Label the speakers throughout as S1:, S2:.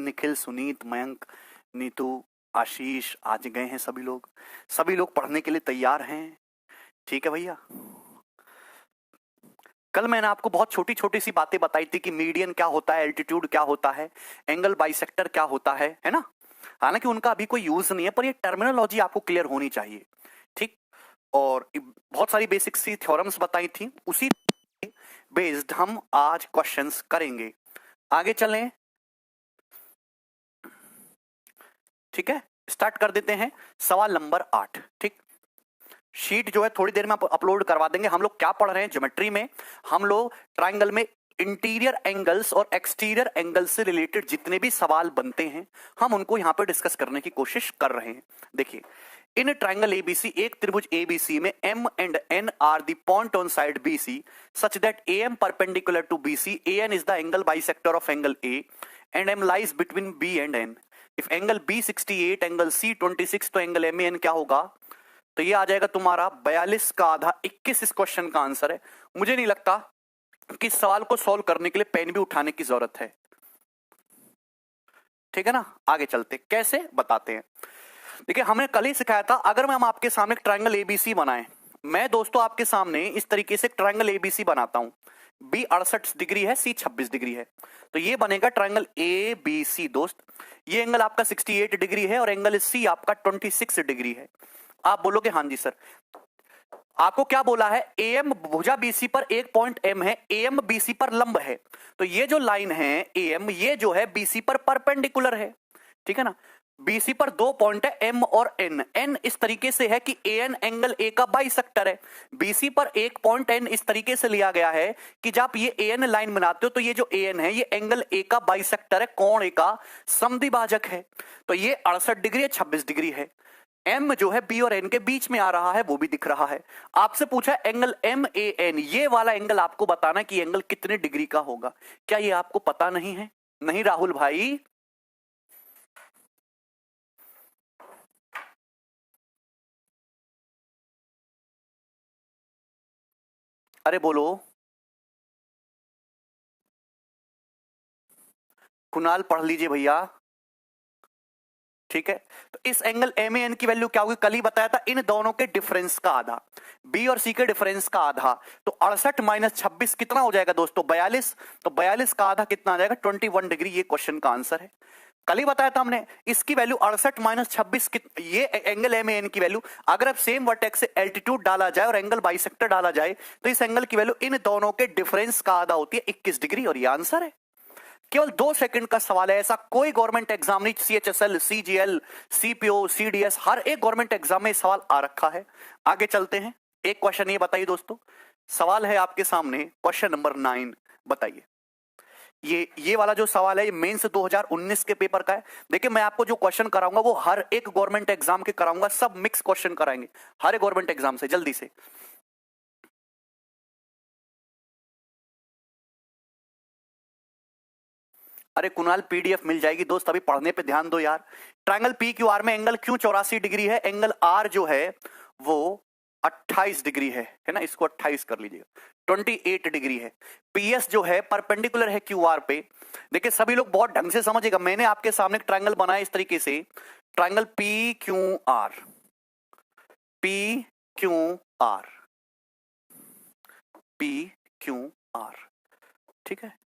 S1: निखिल, सुनीत, मयंक, नीतू, आशीष आज गए हैं सभी लोग पढ़ने के लिए तैयार हैं। ठीक है भैया। कल मैंने आपको बहुत छोटी छोटी सी बातें बताई थी कि मीडियन क्या होता है, एल्टीट्यूड क्या होता है, एंगल बाइसेक्टर क्या होता है ना। हालांकि उनका अभी कोई यूज नहीं है, पर ये टर्मिनोलॉजी आपको क्लियर होनी चाहिए। ठीक। और बहुत सारी बेसिक सी थ्योरम्स बताई थी, उसी बेस्ड हम आज क्वेश्चंस करेंगे। आगे चलें। ठीक है, स्टार्ट कर देते हैं। सवाल नंबर 8। ठीक। शीट जो है थोड़ी देर में अपलोड करवा देंगे। हम लोग क्या पढ़ रहे हैं ज्योमेट्री में, हम लोग ट्राइंगल में इंटीरियर एंगल्स और एक्सटीरियर एंगल्स से रिलेटेड जितने भी सवाल बनते हैं हम उनको यहां पर डिस्कस करने की कोशिश कर रहे हैं। देखिए, इन ट्राइंगल एबीसी, एक त्रिभुज एबीसी में M and N are the point on side BC such that A M perpendicular to BC, A N is the angle bisector of angle A and M lies between B and N. If angle B 68, angle C 26, तो angle M N क्या होगा? तो ये आ जाएगा तुम्हारा 42 का आधा 21 इस क्वेश्चन का आंसर है। मुझे नहीं लगता कि इस सवाल को सॉल्व करने के लिए पेन भी उठाने की जरूरत है। ठीक है ना, आगे चलते कैसे बताते हैं। देखिए, हमने कल ही सिखाया था, अगर मैं हम आपके सामने ट्रायंगल एबीसी बनाएं, मैं दोस्तों आपके सामने इस तरीके से ट्रायंगल एबीसी बनाता हूं। बी 68 डिग्री है, सी 26 डिग्री है, तो ये बनेगा ट्रायंगल ए बी सी। दोस्त, ये एंगल आपका 68 डिग्री है और एंगल सी आपका 26 डिग्री है। आप बोलोगे हाँ जी सर, आपको क्या बोला है? एम भुजा बीसी पर एक पॉइंट एम है, एम बीसी पर लंब है, तो ये जो लाइन है एम, ये जो है बीसी पर परपेंडिकुलर है। ठीक है ना, बीसी पर दो पॉइंट है एम और एन। एन इस तरीके से है कि ए एन एंगल ए का बाइसेक्टर है। बीसी पर एक पॉइंट एन इस तरीके से लिया गया है कि जब ये ए एन लाइन बनाते हो तो ये जो ए एन है ये एंगल ए का बाइसेक्टर है, कोण ए का समद्विभाजक है। तो ये 68 डिग्री है, 26 डिग्री है। एम जो है बी और एन के बीच में आ रहा है, वो भी दिख रहा है। आपसे पूछा एंगल एम ए एन, ये वाला एंगल आपको बताना कि एंगल कितने डिग्री का होगा। क्या ये आपको पता नहीं है? नहीं राहुल भाई, अरे बोलो। कुणाल पढ़ लीजिए भैया। ठीक है, तो इस एंगल एम एन की वैल्यू क्या होगी? कल ही बताया था, इन दोनों के डिफरेंस का आधा, बी और सी के डिफरेंस का आधा। तो 68 माइनस 26 कितना हो जाएगा दोस्तों? 42। तो 42 का आधा कितना आ जाएगा? 21 डिग्री। ये क्वेश्चन का आंसर है। कल ही बताया था हमने, इसकी वैल्यू 68 माइनस 26, ये एंगल एम एन की वैल्यू, अगर अब सेम वर्टेक्स से एल्टीट्यूड डाला जाए और एंगल बाइसेक्टर डाला जाए तो इस एंगल की वैल्यू इन दोनों के डिफरेंस का आधा होती है 21 डिग्री, और ये आंसर है। केवल 2 सेकंड का सवाल है, ऐसा कोई गवर्नमेंट एग्जाम नहीं, सीएचएसएल, सीजीएल, सीपीओ, सीडीएस, हर एक गवर्नमेंट एग्जाम में सवाल आ रखा है। आगे चलते हैं। एक क्वेश्चन ये बताइए दोस्तों, सवाल है आपके सामने क्वेश्चन नंबर 9। बताइए, ये वाला जो सवाल है ये मेंस 2019 के पेपर का है। देखिए, मैं आपको जो क्वेश्चन कराऊंगा वो हर एक गवर्नमेंट एग्जाम के कराऊंगा, सब मिक्स क्वेश्चन कराएंगे हर एक गवर्नमेंट एग्जाम से। जल्दी से अरे कुणाल, पीडीएफ मिल जाएगी दोस्त, अभी पढ़ने पे ध्यान दो यार। ट्रायंगल पी क्यू आर में एंगल क्यों 84 डिग्री है? एंगल आर जो है वो 28 डिग्री है ना, इसको 28 कर लीजिएगा, 28 डिग्री है। पीएस जो है परपेंडिकुलर है क्यू आर पे। देखिए, सभी लोग बहुत ढंग से समझिएगा, मैंने आपके सामने ट्रायंगल बनाया इस तरीके से, triangle P Q are, P Q are, P Q are. ठीक है,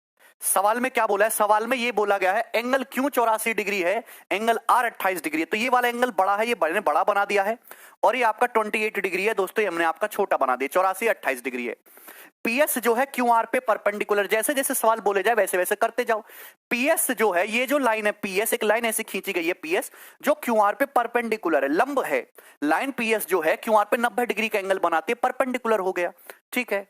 S1: सवाल में क्या बोला है? सवाल में ये बोला गया है एंगल क्यों 84 डिग्री है, एंगल आर 28 डिग्री है। तो ये वाला एंगल बड़ा है, ये मैंने बड़ा बना दिया है, और ये आपका 28 डिग्री है दोस्तों, ये हमने आपका छोटा बना दिया, 84 28 डिग्री है। पीएस जो है क्यू आर पे परपेंडिकुलर, जैसे जैसे सवाल बोले जाए वैसे वैसे करते जाओ। पीएस जो है, ये जो लाइन है पीएस, एक लाइन ऐसी खींची गई है पीएस जो क्यू आर पे परपेंडिकुलर है, लंब है। लाइन पीएस जो है क्यू आर पे 90 डिग्री का एंगल बनाती है, परपेंडिकुलर हो गया। ठीक है,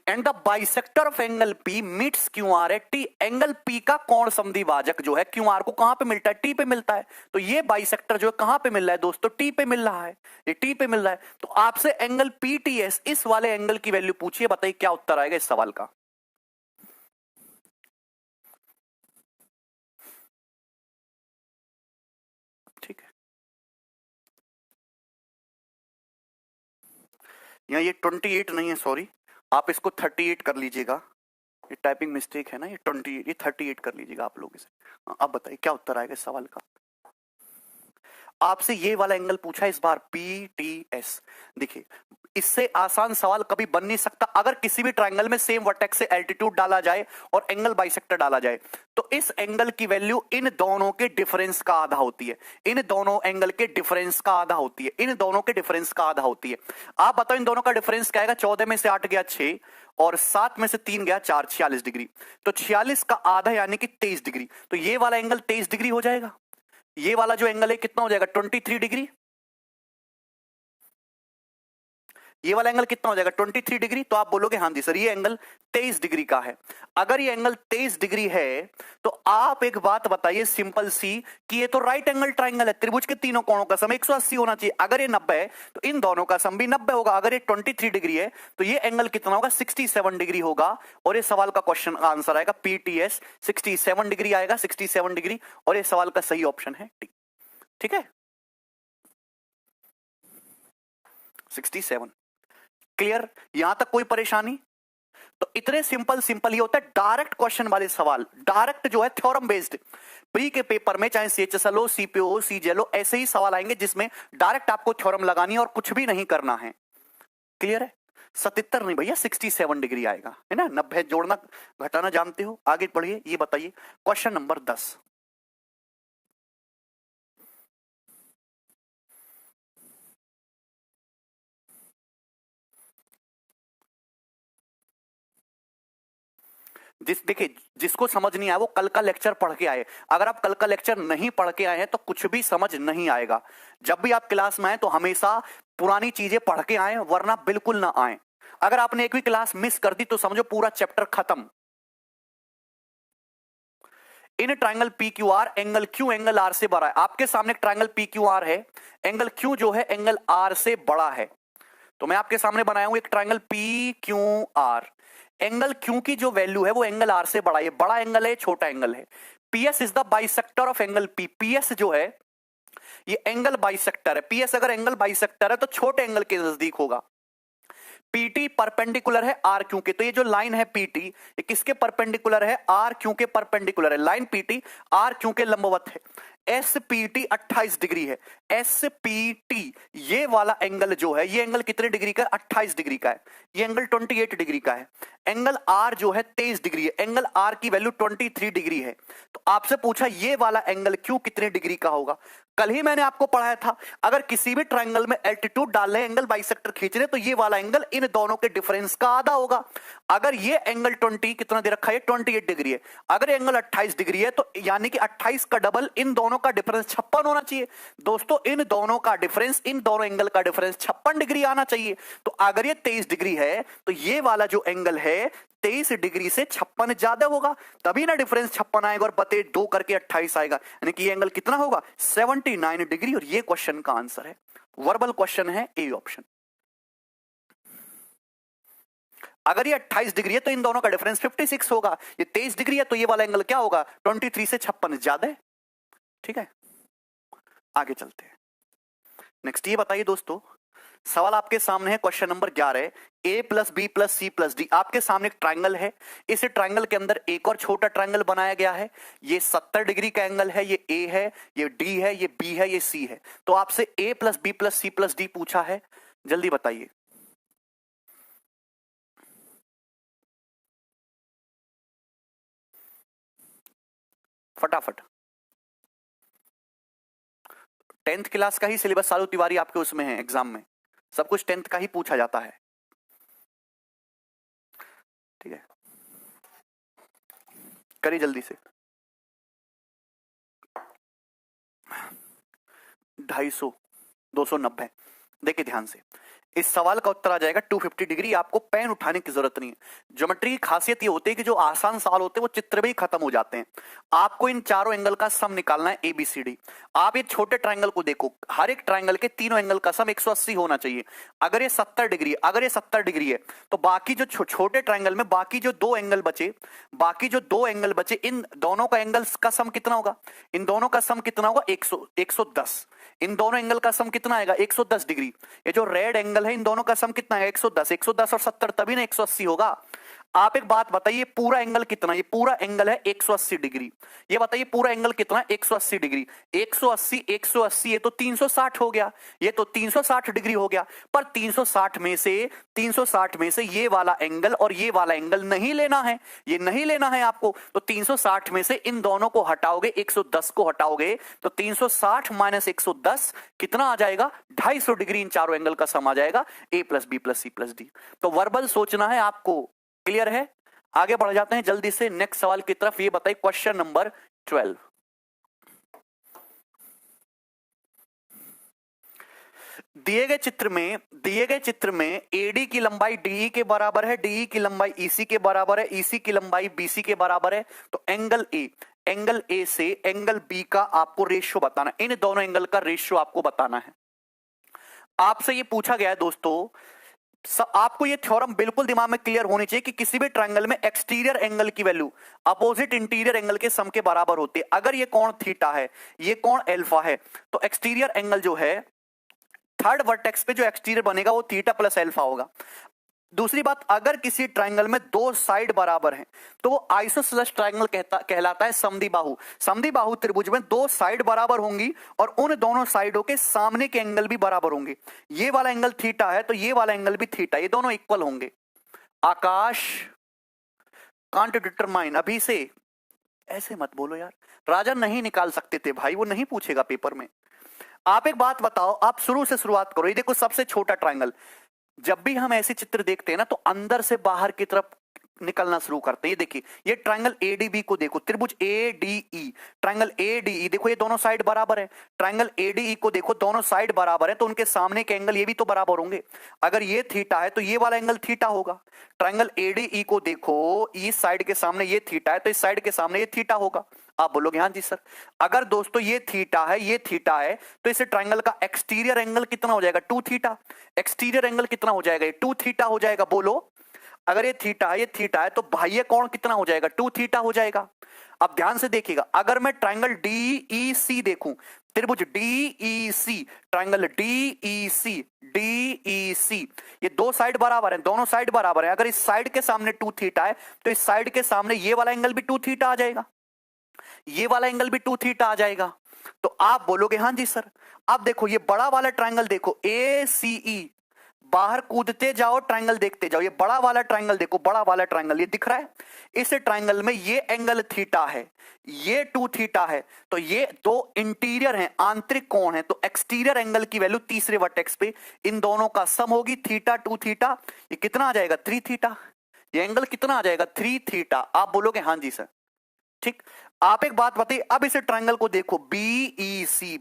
S1: and the bisector of angle P meets Q R at T. Angle P का कोण समद्विभाजक जो है क्यू आर को कहां पे मिलता है? टी पे मिलता है। तो ये बाइसेक्टर जो है कहां पे मिल रहा है दोस्तों? टी पे मिल रहा है, ये टी पे मिल रहा है। तो आपसे एंगल पी टी एस, इस वाले एंगल की वैल्यू पूछिए, बताइए क्या उत्तर आएगा इस सवाल का। ठीक है, यहाँ ये 28 नहीं है, सॉरी, आप इसको 38 कर लीजिएगा, ये टाइपिंग मिस्टेक है ना, ये 28, ये 38 कर लीजिएगा आप लोग इसे। अब बताइए क्या उत्तर आएगा इस सवाल का। आपसे ये वाला एंगल पूछा इस बार, PTS। देखिए इससे आसान सवाल कभी बन नहीं सकता। अगर किसी भी ट्रायंगल में सेम वर्टेक्स से एल्टीट्यूड डाला जाए और एंगल बाइसेक्टर डाला जाए तो इस एंगल की वैल्यू इन दोनों के डिफरेंस का आधा होती है। इन दोनों एंगल के डिफरेंस का आधा होती है। इन दोनों के डिफरेंस का आधा होती है। आप बताओ इन दोनों का डिफरेंस क्या आएगा? 14 में से 8 गया 6 और 7 में से 3 गया 4, 46 डिग्री। तो 46 का आधा यानी कि 23 डिग्री। तो ये वाला एंगल 23 डिग्री हो जाएगा। ये वाला जो एंगल है कितना हो जाएगा? 23 डिग्री। ये वाला एंगल कितना हो जाएगा? 23 डिग्री। तो आप बोलोगे हाँ जी सर ये एंगल 23 डिग्री का है। अगर ये एंगल 23 डिग्री है तो आप एक बात बताइए सिंपल सी कि ये तो राइट एंगल ट्राइंगल है। त्रिभुज के तीनों कोणों का सम 180 होना चाहिए। अगर ये 90 है तो इन दोनों का सम भी 90 होगा। अगर ये 23 डिग्री है तो ये एंगल कितना होगा? 67 डिग्री होगा। और ये सवाल का क्वेश्चन आंसर आएगा PTS 67 डिग्री आएगा, 67 डिग्री। और ये सवाल का सही ऑप्शन है टी। ठीक है, 67। क्लियर? यहां तक कोई परेशानी? तो इतने सिंपल ये होता है डायरेक्ट क्वेश्चन वाले सवाल। डायरेक्ट जो है थ्योरम बेस्ड। प्री के पेपर में चाहे CHSL हो, CPO हो, CGL हो, ऐसे ही सवाल आएंगे जिसमें डायरेक्ट आपको थ्योरम लगानी है और कुछ भी नहीं करना है। क्लियर है? 77 नहीं भैया 67 डिग्री आएगा, है ना। 90 जोड़ना घटाना जानते हो। आगे बढ़िए, ये बताइए क्वेश्चन नंबर 10। देखिए जिसको समझ नहीं आया वो कल का लेक्चर पढ़ के आए। अगर आप कल का लेक्चर नहीं पढ़ के आए हैं तो कुछ भी समझ नहीं आएगा। जब भी आप क्लास में आए तो हमेशा पुरानी चीजें पढ़ के आए, वरना बिल्कुल ना आए। अगर आपने एक भी क्लास मिस कर दी तो समझो पूरा चैप्टर खत्म। In triangle PQR angle Q angle R से बड़ा है। आपके सामने ट्राइंगल PQR है, एंगल Q जो है एंगल R से बड़ा है। तो मैं आपके सामने बनाया हूं एक ट्राइंगल PQR। एंगल Q की जो वैल्यू है वो एंगल R से बड़ा है। बड़ा एंगल है, छोटा एंगल है। PS is the bisector of angle P। PS जो है ये एंगल बाइसेक्टर है। PS अगर एंगल बाइसेक्टर है तो छोटे एंगल के नजदीक होगा। PT परपेंडिकुलर है RQ के। तो ये जो लाइन है PT ये किसके परपेंडिकुलर है? RQ के परपेंडिकुलर है। लाइन PT RQ के लंबवत है। SPT 28 डिग्री है। SPT ये वाला एंगल जो है, ये एंगल कितने डिग्री का है? 28 डिग्री का है। ये एंगल 28 डिग्री का है। एंगल R जो है 23 डिग्री है। एंगल R की वैल्यू 23 डिग्री है। तो आपसे पूछा ये वाला एंगल Q कितने डिग्री का होगा? कल ही मैंने आपको पढ़ाया था अगर किसी भी ट्राइंगल में एल्टीट्यूड डाल रहे हैं, एंगल बाइसेक्टर खींच रहे हैं, तो ये वाला एंगल इन दोनों के डिफरेंस का आधा होगा। अगर ये एंगल 20 कितना दे रखा है? 28 डिग्री है। अगर एंगल 28 डिग्री है तो यानी कि 28 का डबल इन दोनों का डिफरेंस 56 होना चाहिए। दोस्तों इन दोनों का डिफरेंस, इन दोनों एंगल का डिफरेंस 56 डिग्री आना चाहिए। तो अगर ये 23 डिग्री है तो ये वाला जो एंगल है 23 डिग्री से 56 ज्यादा होगा, तभी ना डिफरेंस 56 आएगा और बटे 2 करके 28 आएगा। यानी कि ये एंगल कितना होगा? 79 डिग्री। और ये क्वेश्चन का आंसर है। वर्बल क्वेश्चन है, ए ऑप्शन। अगर ये 28 डिग्री है तो इन दोनों का डिफरेंस 56 होगा। ये 23 डिग्री है तो ये वाला एंगल क्या होगा? 23 से 56 ज्यादा है। ठीक है, आगे चलते हैं। नेक्स्ट ये बताइए दोस्तों, सवाल आपके सामने है question number 11। A plus B plus C plus D. आपके सामने एक ट्राइंगल है। इस ट्राइंगल के अंदर एक और छोटा ट्राइंगल बनाया गया है। ये 70 डिग्री का एंगल है। ये A है, ये D है, ये B है, ये C है। तो आपसे A plus B plus C plus D पूछा है। जल्दी बताइए। फटाफट। 10th क्लास का ही सिलेबस सालू तिवारी आपके उसमें है, एग्जाम में सब कुछ 10th का ही पूछा जाता है। ठीक है, करिए जल्दी से। 250, 290। देखिए ध्यान से, इस सवाल का उत्तर आ जाएगा 250 डिग्री। आपको पेन उठाने की जरूरत नहीं है। ज्योमेट्री की खासियत ये होती है कि जो आसान सवाल होते हैं वो चित्र में ही खत्म हो जाते हैं। आपको इन चारों एंगल का सम निकालना है, ABCD। आप ये छोटे ट्राइंगल को देखो, हर एक ट्राइंगल के तीनों एंगल का सम 180 होना चाहिए। अगर ये 70 डिग्री, अगर ये 70 डिग्री है तो बाकी जो छोटे ट्राइंगल में बाकी जो दो एंगल बचे, इन दोनों का एंगल का सम कितना होगा? इन दोनों का सम कितना होगा? 110। इन दोनों एंगल का सम कितना आएगा? 110 डिग्री। ये जो रेड एंगल है इन दोनों का सम कितना है? 110। 110 और 70 तभी ना 180 होगा। आप एक बात बताइए, पूरा एंगल कितना, ये पूरा एंगल है 180 डिग्री, ये बताइए पूरा एंगल कितना है 180 डिग्री, 180 180 ये तो 360 हो गया, ये तो 360 डिग्री हो गया। पर 360 में से ये वाला एंगल और ये वाला एंगल नहीं लेना है, ये नहीं लेना है आपको। तो 360 में से इन दोनों को हटाओगे, 110 को हटाओगे, तो 360 माइनस 110 कितना आ जाएगा, 250 डिग्री इन चारों एंगल का सम आ जाएगा, a plus B plus C plus D. तो वर्बल सोचना है आपको, क्लियर है। आगे बढ़ जाते हैं जल्दी से नेक्स्ट सवाल की तरफ। ये बताइए क्वेश्चन नंबर 12। दिए गए चित्र में एडी की लंबाई डीई के बराबर है, डीई की लंबाई ईसी के बराबर है, ईसी की लंबाई बीसी के बराबर है। तो एंगल ए से एंगल बी का आपको रेशियो बताना, इन दोनों एंगल का रेशियो आपको बताना है। आपसे ये पूछा गया है दोस्तों, आपको ये थ्योरम बिल्कुल दिमाग में क्लियर होनी चाहिए कि किसी भी ट्रायंगल में एक्सटीरियर एंगल की वैल्यू अपोजिट इंटीरियर एंगल के सम के बराबर होती है। अगर ये कोण थीटा है, ये कोण अल्फा है, तो एक्सटीरियर एंगल जो है थर्ड वर्टेक्स पे जो एक्सटीरियर बनेगा वो थीटा प्लस अल्फा होगा। दूसरी बात, अगर किसी ट्रायंगल में दो साइड बराबर हैं तो वो आइसोसेलेस ट्रायंगल कहलाता है समद्विबाहु। समद्विबाहु त्रिभुज में दो साइड बराबर होंगी और उन दोनों साइडों के सामने के एंगल भी बराबर होंगे। ये वाला एंगल थीटा है तो ये वाला एंगल भी थीटा, ये दोनों इक्वल होंगे। आकाश कांट डिटरमाइन, अभी से ऐसे मत बोलो यार, राजा नहीं निकाल सकते थे भाई, वो नहीं पूछेगा पेपर में। आप एक बात बताओ, आप शुरू से शुरुआत करो। ये देखो सबसे छोटा ट्रायंगल, जब भी हम ऐसे चित्र देखते हैं ना तो अंदर से बाहर की तरफ निकलना शुरू करते हैं। ये देखिए, ये ट्रायंगल एडीबी को देखो, त्रिभुज एडीई, ट्रायंगल एडीई देखो, ये दोनों साइड बराबर है। ट्रायंगल एडीई को देखो, दोनों साइड बराबर है, तो उनके सामने के एंगल ये भी तो बराबर होंगे। अगर ये थीटा है तो ये वाला एंगल थीटा होगा। ट्रायंगल एडीई को देखो, इस साइड के सामने ये थीटा है तो इस साइड के सामने ये थीटा होगा। आप बोलोगे हाँ जी सर। अगर दोस्तों ये थीटा है, ये थीटा है, तो इस ट्रायंगल का एक्सटीरियर एंगल कितना हो जाएगा, 2 थीटा। एक्सटीरियर एंगल कितना हो जाएगा, ये 2 थीटा हो जाएगा। बोलो, अगर ये थीटा है तो बाह्य कोण कितना हो जाएगा, 2 थीटा हो जाएगा। अब ध्यान से देखिएगा, अगर मैं ट्रायंगल डीईसी देखूं, त्रिभुज डीईसी, ट्रायंगल डीईसी, ये दो साइड बराबर है, दोनों साइड बराबर है। अगर इस साइड के सामने 2 थीटा है तो इस साइड के सामने ये वाला एंगल भी 2 थीटा आ जाएगा, ये वाला एंगल भी 2 थीटा आ जाएगा। तो आप बोलोगे हाँ जी सर। अब देखो ये बड़ा वाला ट्रायंगल देखो, ACE, बाहर कूदते जाओ, ट्रायंगल देखते जाओ। ये बड़ा वाला ट्रायंगल देखो, बड़ा वाला ट्रायंगल ये दिख रहा है। इस ट्रायंगल में ये एंगल थीटा है, ये 2 थीटा है, तो ये दो इंटीरियर हैं, आंतरिक कोण है। तो एक्सटीरियर एंगल की वैल्यू तीसरे वर्टेक्स पे इन दोनों का सम होगी, थीटा 2 थीटा, ये कितना आ जाएगा 3 थीटा। ये एंगल कितना आ जाएगा 3 थीटा। आप बोलोगे हाँ जी सर, ठीक। आप एक बात बताइए, अब इस ट्रायंगल को देखो, बीईसी,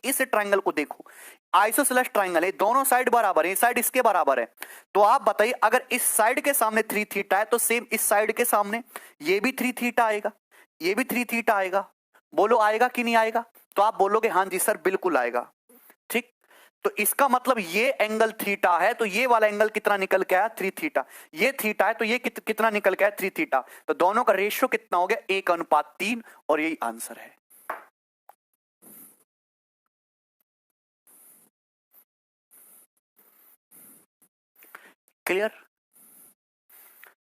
S1: इस ट्रायंगल को देखो, आइसोसेलेस ट्रायंगल है, दोनों साइड बराबर है, साइड इसके बराबर है। तो आप बताइए, अगर इस साइड के सामने 3 थीटा है तो सेम इस साइड के सामने ये भी 3 थीटा आएगा, ये भी 3 थीटा आएगा। बोलो आएगा कि नहीं आएगा। तो आप बोलोगे हाँ जी सर बिल्कुल आएगा, ठीक। तो इसका मतलब ये एंगल थीटा है तो ये वाला एंगल कितना निकल के आया 3 थीटा। ये थीटा है तो ये कितना निकल के आया 3 थीटा। तो दोनों का रेशियो कितना हो गया 1:3, और यही आंसर है। क्लियर।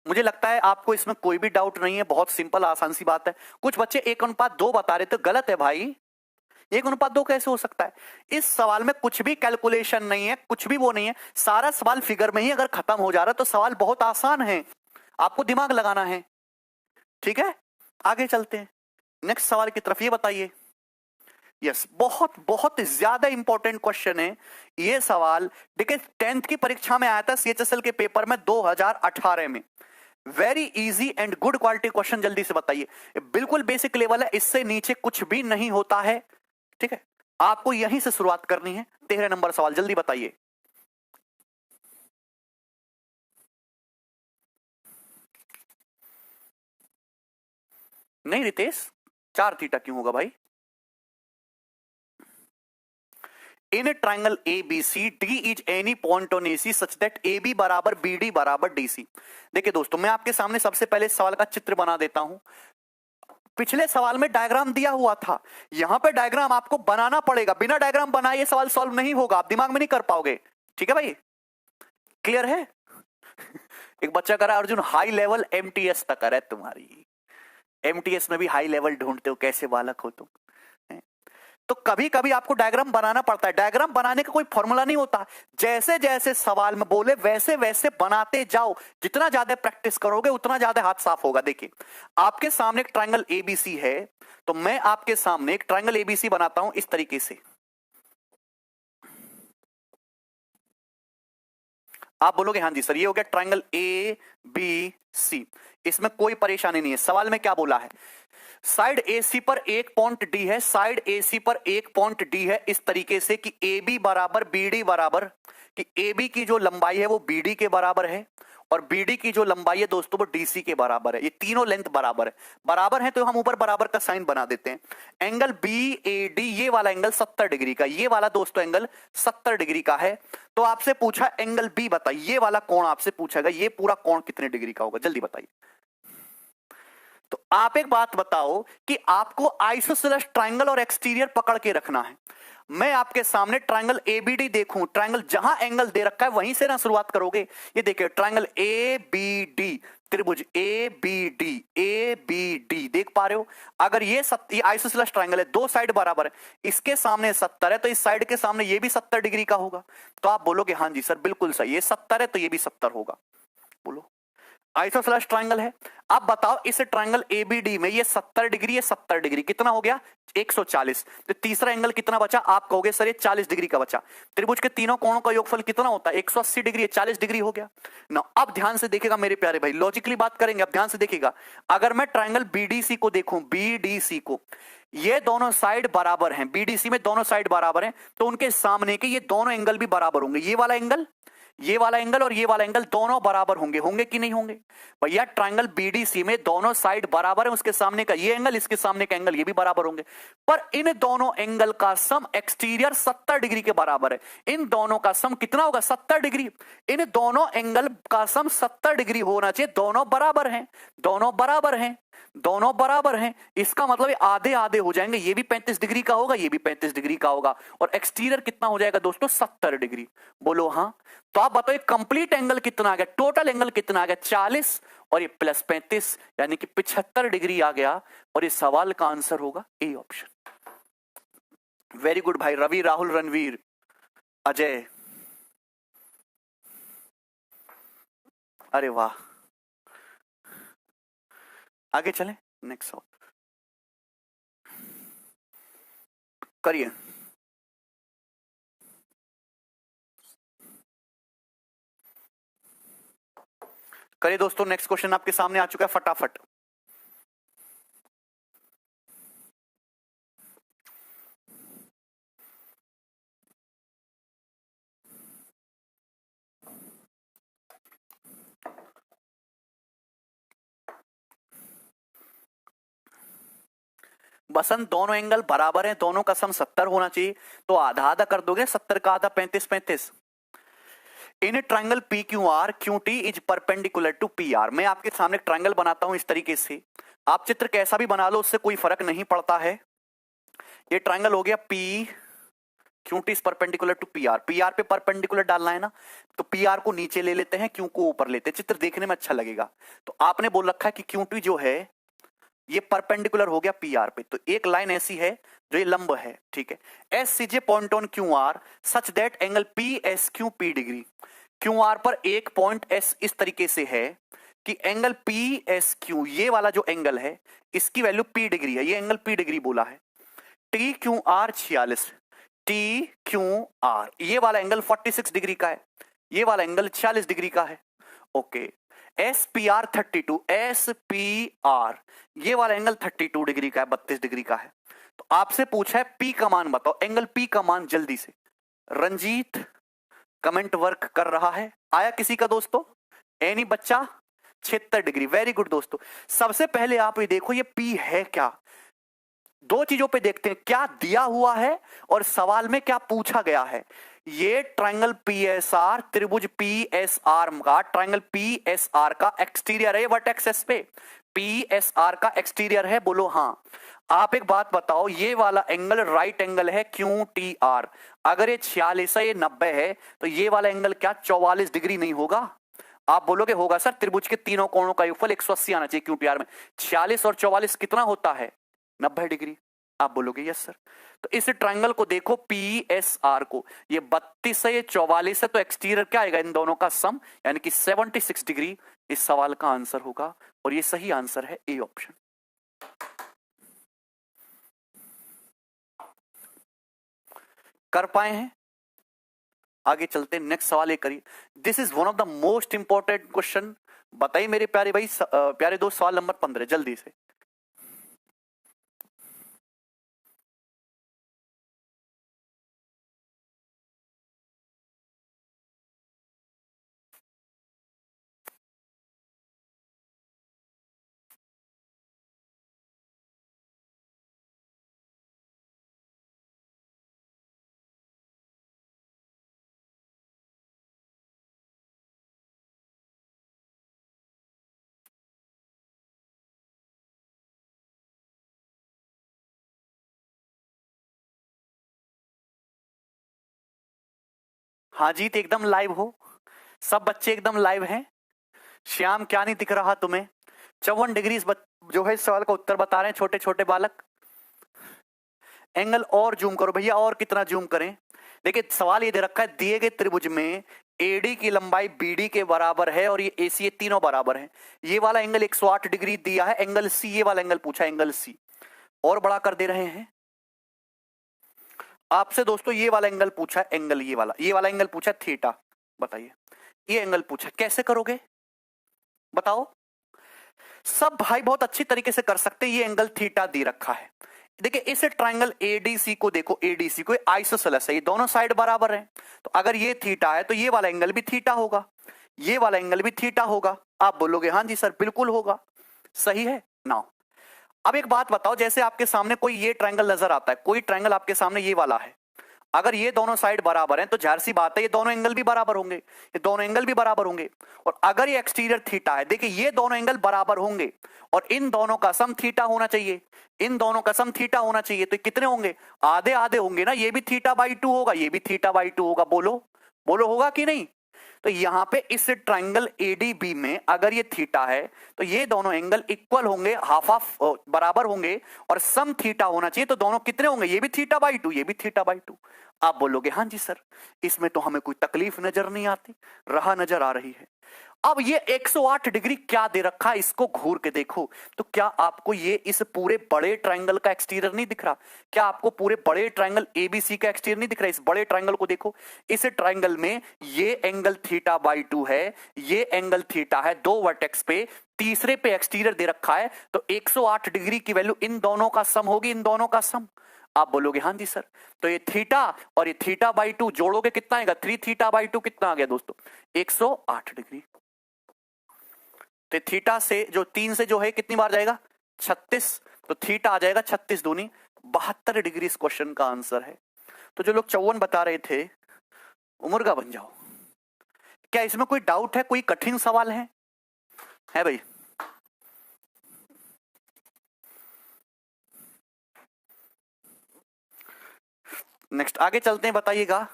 S1: मुझे लगता है आपको इसमें कोई भी डाउट नहीं है, बहुत सिंपल आसान सी बात है। कुछ बच्चे 1:2 बता रहे थे, गलत है भाई, 1:2 कैसे हो सकता है। इस सवाल में कुछ भी कैलकुलेशन नहीं है, कुछ भी वो नहीं है, सारा सवाल फिगर में ही अगर खत्म हो जा रहा है तो सवाल बहुत आसान है, आपको दिमाग लगाना है, ठीक है। आगे चलते हैं नेक्स्ट सवाल की तरफ। ये बताइए, यस, बहुत बहुत ज्यादा इंपॉर्टेंट क्वेश्चन है ये सवाल। देखिए 10th की परीक्षा में आया था, CHSL के पेपर में 2018 में। Very easy and good quality question, जल्दी से बताइए। बिल्कुल बेसिक लेवल है, इससे नीचे कुछ भी नहीं होता है, ठीक है। आपको यहीं से शुरुआत करनी है। 13 नंबर सवाल, जल्दी बताइए। नहीं रितेश, 4 थीटा क्यों होगा भाई। In a triangle ABC, D is any point on AC such that AB बराबर BD बराबर DC। देखिए दोस्तों, मैं आपके सामने सबसे पहले इस सवाल का चित्र बना देता हूं। पिछले सवाल में डायग्राम दिया हुआ था, यहां पे डायग्राम आपको बनाना पड़ेगा, बिना डायग्राम बनाए ये सवाल सॉल्व नहीं होगा, आप दिमाग में नहीं कर पाओगे, ठीक है भाई। क्लियर है। एक बच्चा कह रहा है अर्जुन हाई लेवल एमटीएस तक है तुम्हारी, एमटीएस में भी हाई लेवल ढूंढते हो, कैसे बालक हो तुम। तो कभी कभी आपको डायग्राम बनाना पड़ता है। डायग्राम बनाने का कोई फॉर्मूला नहीं होता, जैसे जैसे सवाल में बोले वैसे वैसे बनाते जाओ। जितना ज्यादा प्रैक्टिस करोगे उतना ज्यादा हाथ साफ होगा। देखिए आपके सामने एक ट्रायंगल एबीसी है, तो मैं आपके सामने एक ट्रायंगल एबीसी बनाता हूं इस तरीके से। आप बोलोगे हाँ जी सर ये हो गया ट्रायंगल ए बी सी, इसमें कोई परेशानी नहीं है। सवाल में क्या बोला है, साइड एसी पर एक पॉइंट डी है, साइड एसी पर एक पॉइंट डी है इस तरीके से कि ए बी बराबर बी डी बराबर, कि ए बी की जो लंबाई है वो बी डी के बराबर है और बी डी की जो लंबाई है दोस्तों वो डी सी के बराबर है। ये तीनों लेंथ बराबर है, बराबर है तो हम ऊपर बराबर का साइन बना देते हैं। एंगल बी ए डी ये वाला एंगल 70 डिग्री का, ये वाला दोस्तों एंगल 70 डिग्री का है। तो आपसे पूछा एंगल बी बताइए, ये वाला कोण आपसे पूछेगा ये पूरा कोण कितने डिग्री का होगा, जल्दी बताइए। तो आप एक बात बताओ कि आपको आइसोसेलेस ट्रायंगल और एक्सटीरियर पकड़ के रखना है। मैं आपके सामने ट्रायंगल एबीडी देखूं, ट्रायंगल जहां एंगल दे रखा है वहीं से ना शुरुआत करोगे। ये देखिए ट्रायंगल ए बी डी, त्रिभुज ए बी डी देख पा रहे हो। अगर ये आइसोसेलेस ट्रायंगल है, दो साइड बराबर है, इसके सामने 70 है तो इस साइड के सामने ये भी 70 डिग्री का होगा। तो आप बोलोगे हाँ जी सर बिल्कुल सही, ये 70 है तो ये भी 70 होगा। बोलो आइसोसेलेस ट्रायंगल है। अब बताओ इस ट्रायंगल एबीडी में ये 70 डिग्री, ये 70 डिग्री, कितना हो गया 140। तो तीसरा एंगल कितना बचा, आप कहोगे सर ये 40 डिग्री का बचा। त्रिभुज के तीनों कोणों का योगफल कितना होता है 180 डिग्री, 40 डिग्री हो गया ना। अब ध्यान से देखिएगा मेरे प्यारे भाई, लॉजिकली बात करेंगे। अब ध्यान से देखिएगा, अगर मैं ट्रायंगल बीडीसी को देखूं, बीडीसी को, ये दोनों साइड बराबर हैं, बीडीसी में दोनों साइड बराबर हैं, तो उनके सामने के ये दोनों एंगल भी बराबर होंगे। ये वाला एंगल और ये वाला एंगल दोनों बराबर होंगे, होंगे कि नहीं होंगे भैया। ट्रायंगल बीडीसी में दोनों साइड बराबर है, उसके सामने का ये एंगल, इसके सामने का एंगल, ये भी बराबर होंगे। पर इन दोनों एंगल का सम एक्सटीरियर 70 डिग्री के बराबर है। इन दोनों का सम कितना होगा 70 डिग्री। इन दोनों एंगल का सम 70 डिग्री होना चाहिए, दोनों बराबर हैं, दोनों बराबर हैं, दोनों बराबर हैं। इसका मतलब आधे आधे हो जाएंगे, ये भी 35 डिग्री का होगा, ये भी 35 डिग्री का होगा, और एक्सटीरियर कितना हो जाएगा दोस्तों 70 डिग्री। बोलो हाँ। तो आप बताओ कंप्लीट एंगल कितना आ गया, टोटल एंगल कितना आ गया 40 और ये प्लस 35 यानी कि 75 डिग्री आ गया। और इस सवाल का आंसर होगा ए ऑप्शन। वेरी गुड भाई, रवि, राहुल, रणवीर, अजय, अरे वाह। आगे चलें, नेक्स्ट सवाल करिए। करिए दोस्तों, नेक्स्ट क्वेश्चन आपके सामने आ चुका है, फटाफट। बसंत दोनों एंगल बराबर हैं, दोनों का सम 70 होना चाहिए, तो आधा आधा कर दोगे, 70 का आधा 35 35। In triangle P Q R Q T is perpendicular to P R. मैं आपके सामने ट्रायंगल बनाता हूं इस तरीके से, आप चित्र कैसा भी बना लो उससे कोई फर्क नहीं पड़ता है। ये ट्रायंगल हो गया P Q T is perpendicular to P R, P R पे परपेंडिकुलर डालना है ना, तो पी आर को नीचे ले लेते हैं, क्यू को ऊपर लेते हैं, चित्र देखने में अच्छा लगेगा। तो आपने बोल रखा है कि क्यू टी जो है ये परपेंडिकुलर हो गया पी आर पे, तो एक लाइन ऐसी है जो ये लंब है, ठीक है। S CJ point on Q R such that angle P S Q P degree. Q R पर एक पॉइंट एस इस तरीके से है कि एंगल पी एस क्यू ये वाला जो एंगल है इसकी वैल्यू पी डिग्री है, ये एंगल पी डिग्री बोला है। T Q R 46, T Q R ये वाला एंगल 46 डिग्री का है, ये वाला एंगल 46 डिग्री का है, okay. S P R 32, S P R ये वाला एंगल 32 डिग्री का है, 32 डिग्री का है। तो आपसे पूछा है पी का मान बताओ, एंगल पी का मान जल्दी से। रंजीत कमेंट वर्क कर रहा है, आया किसी का दोस्तों? एनी बच्चा? 76 डिग्री, वेरी गुड दोस्तों। सबसे पहले आप ये देखो ये पी है क्या, दो चीजों पे देखते हैं, क्या दिया हुआ है और सवाल में क्या पूछा गया है। ये ट्रायंगल पीएसआर, त्रिभुज पीएसआर का, ट्रायंगल पीएसआर का एक्सटीरियर है वर्टेक्स एस पे, पीएसआर का एक्सटीरियर है, बोलो हाँ। आप एक बात बताओ, ये वाला एंगल राइट एंगल है क्यू टी आर, अगर ये 46 है ये 90 है तो ये वाला एंगल क्या 44 डिग्री नहीं होगा? आप बोलोगे होगा सर, त्रिभुज के तीनों कोणों का योगफल 180 आना चाहिए क्यूटीआर में। 46 और 44 कितना होता है? 90 डिग्री। आप बोलोगे यस सर। तो इस ट्रायंगल को देखो पीएसआर को, ये 32 है, ये 44 है, तो एक्सटीरियर क्या आएगा इन दोनों का सम, यानी कि 76 डिग्री इस सवाल का आंसर होगा। और ये सही आंसर है ए ऑप्शन। कर पाए हैं? आगे चलते हैं, नेक्स्ट सवाल ये करिए। This is one of the most important question. बताइए मेरे प्यारे भाई, प्यारे दोस्त, सवाल नंबर 15 जल्दी से। हाँ जीत, एकदम लाइव हो, सब बच्चे एकदम लाइव हैं। श्याम क्या नहीं दिख रहा तुम्हें? 54 डिग्री जो है इस सवाल का उत्तर बता रहे हैं छोटे छोटे बालक। एंगल और जूम करो भैया, और कितना जूम करें? देखिए सवाल ये दे रखा है, दिए गए त्रिभुज में एडी की लंबाई बीडी के बराबर है और ये एसी, ये तीनों बराबर है। ये वाला एंगल 108 डिग्री दिया है, एंगल सी, ये वाला एंगल पूछा, एंगल सी। और बड़ा कर दे रहे हैं आपसे दोस्तों, ये वाला एंगल पूछा, एंगल ये वाला एंगल पूछा थीटा। बताइए ये एंगल पूछा, कैसे करोगे बताओ? सब भाई बहुत अच्छी तरीके से कर सकते हैं। ये एंगल थीटा दे रखा है। देखिए इस ट्रायंगल एडीसी को देखो, एडीसी को आइसोसेलेस है, ये दोनों साइड बराबर हैं। तो अगर ये थीटा है तो ये वाला एंगल भी थीटा होगा, ये वाला एंगल भी थीटा होगा। आप बोलोगे हाँ जी सर बिल्कुल होगा, सही है ना। अब एक बात बताओ, जैसे आपके सामने कोई ये ट्रायंगल नजर आता है, कोई ट्रायंगल आपके सामने ये वाला है, अगर ये दोनों साइड बराबर हैं तो जाहिर सी बात है ये दोनों एंगल भी बराबर होंगे, ये दोनों एंगल भी बराबर होंगे। और अगर ये एक्सटीरियर थीटा है, देखिए ये दोनों एंगल बराबर होंगे और इन दोनों का सम थीटा होना चाहिए, इन दोनों का सम थीटा होना चाहिए। तो कितने होंगे? आधे आधे होंगे ना, ये भी थीटा बाई 2 होगा, ये भी थीटा बाई 2 होगा। बोलो बोलो होगा कि नहीं? तो यहां पे इस ट्रायंगल एडीबी में अगर ये थीटा है तो ये दोनों एंगल इक्वल होंगे, हाफ हाफ बराबर होंगे और सम थीटा होना चाहिए। तो दोनों कितने होंगे? ये भी थीटा बाई 2, ये भी थीटा बाई 2। आप बोलोगे हाँ जी सर, इसमें तो हमें कोई तकलीफ नजर नहीं आती, राह नजर आ रही है। अब ये 108 डिग्री क्या दे रखा है, इसको घूर के देखो तो क्या आपको ये इस पूरे बड़े ट्रायंगल का एक्सटीरियर नहीं दिख रहा? क्या आपको पूरे बड़े ट्रायंगल एबीसी का एक्सटीरियर नहीं दिख रहा? इस बड़े ट्रायंगल को देखो, इस ट्रायंगल में ये एंगल थीटा बाई 2 है, ये एंगल थीटा है, दो वर्टेक्स पे, तीसरे पे एक्सटीरियर दे रखा है। तो 108 डिग्री की वैल्यू इन दोनों का सम होगी, इन दोनों का सम। आप बोलोगे हाँ जी सर। तो ये थीटा और ये थीटा बाई 2 जोड़ोगे कितना आएगा? 3 थीटा बाई 2 कितना आ गया दोस्तों? 108 डिग्री। तो थीटा से जो 3 से जो है कितनी बार जाएगा? 36। तो थीटा आ जाएगा 36 दूनी 72 डिग्री इस क्वेश्चन का आंसर है। तो जो लोग 54 बता रहे थे, उम्र बन जाओ। क्या इसमें कोई डाउट है? कोई कठिन सवाल है भाई? नेक्स्ट आगे चलते हैं, बताइएगा।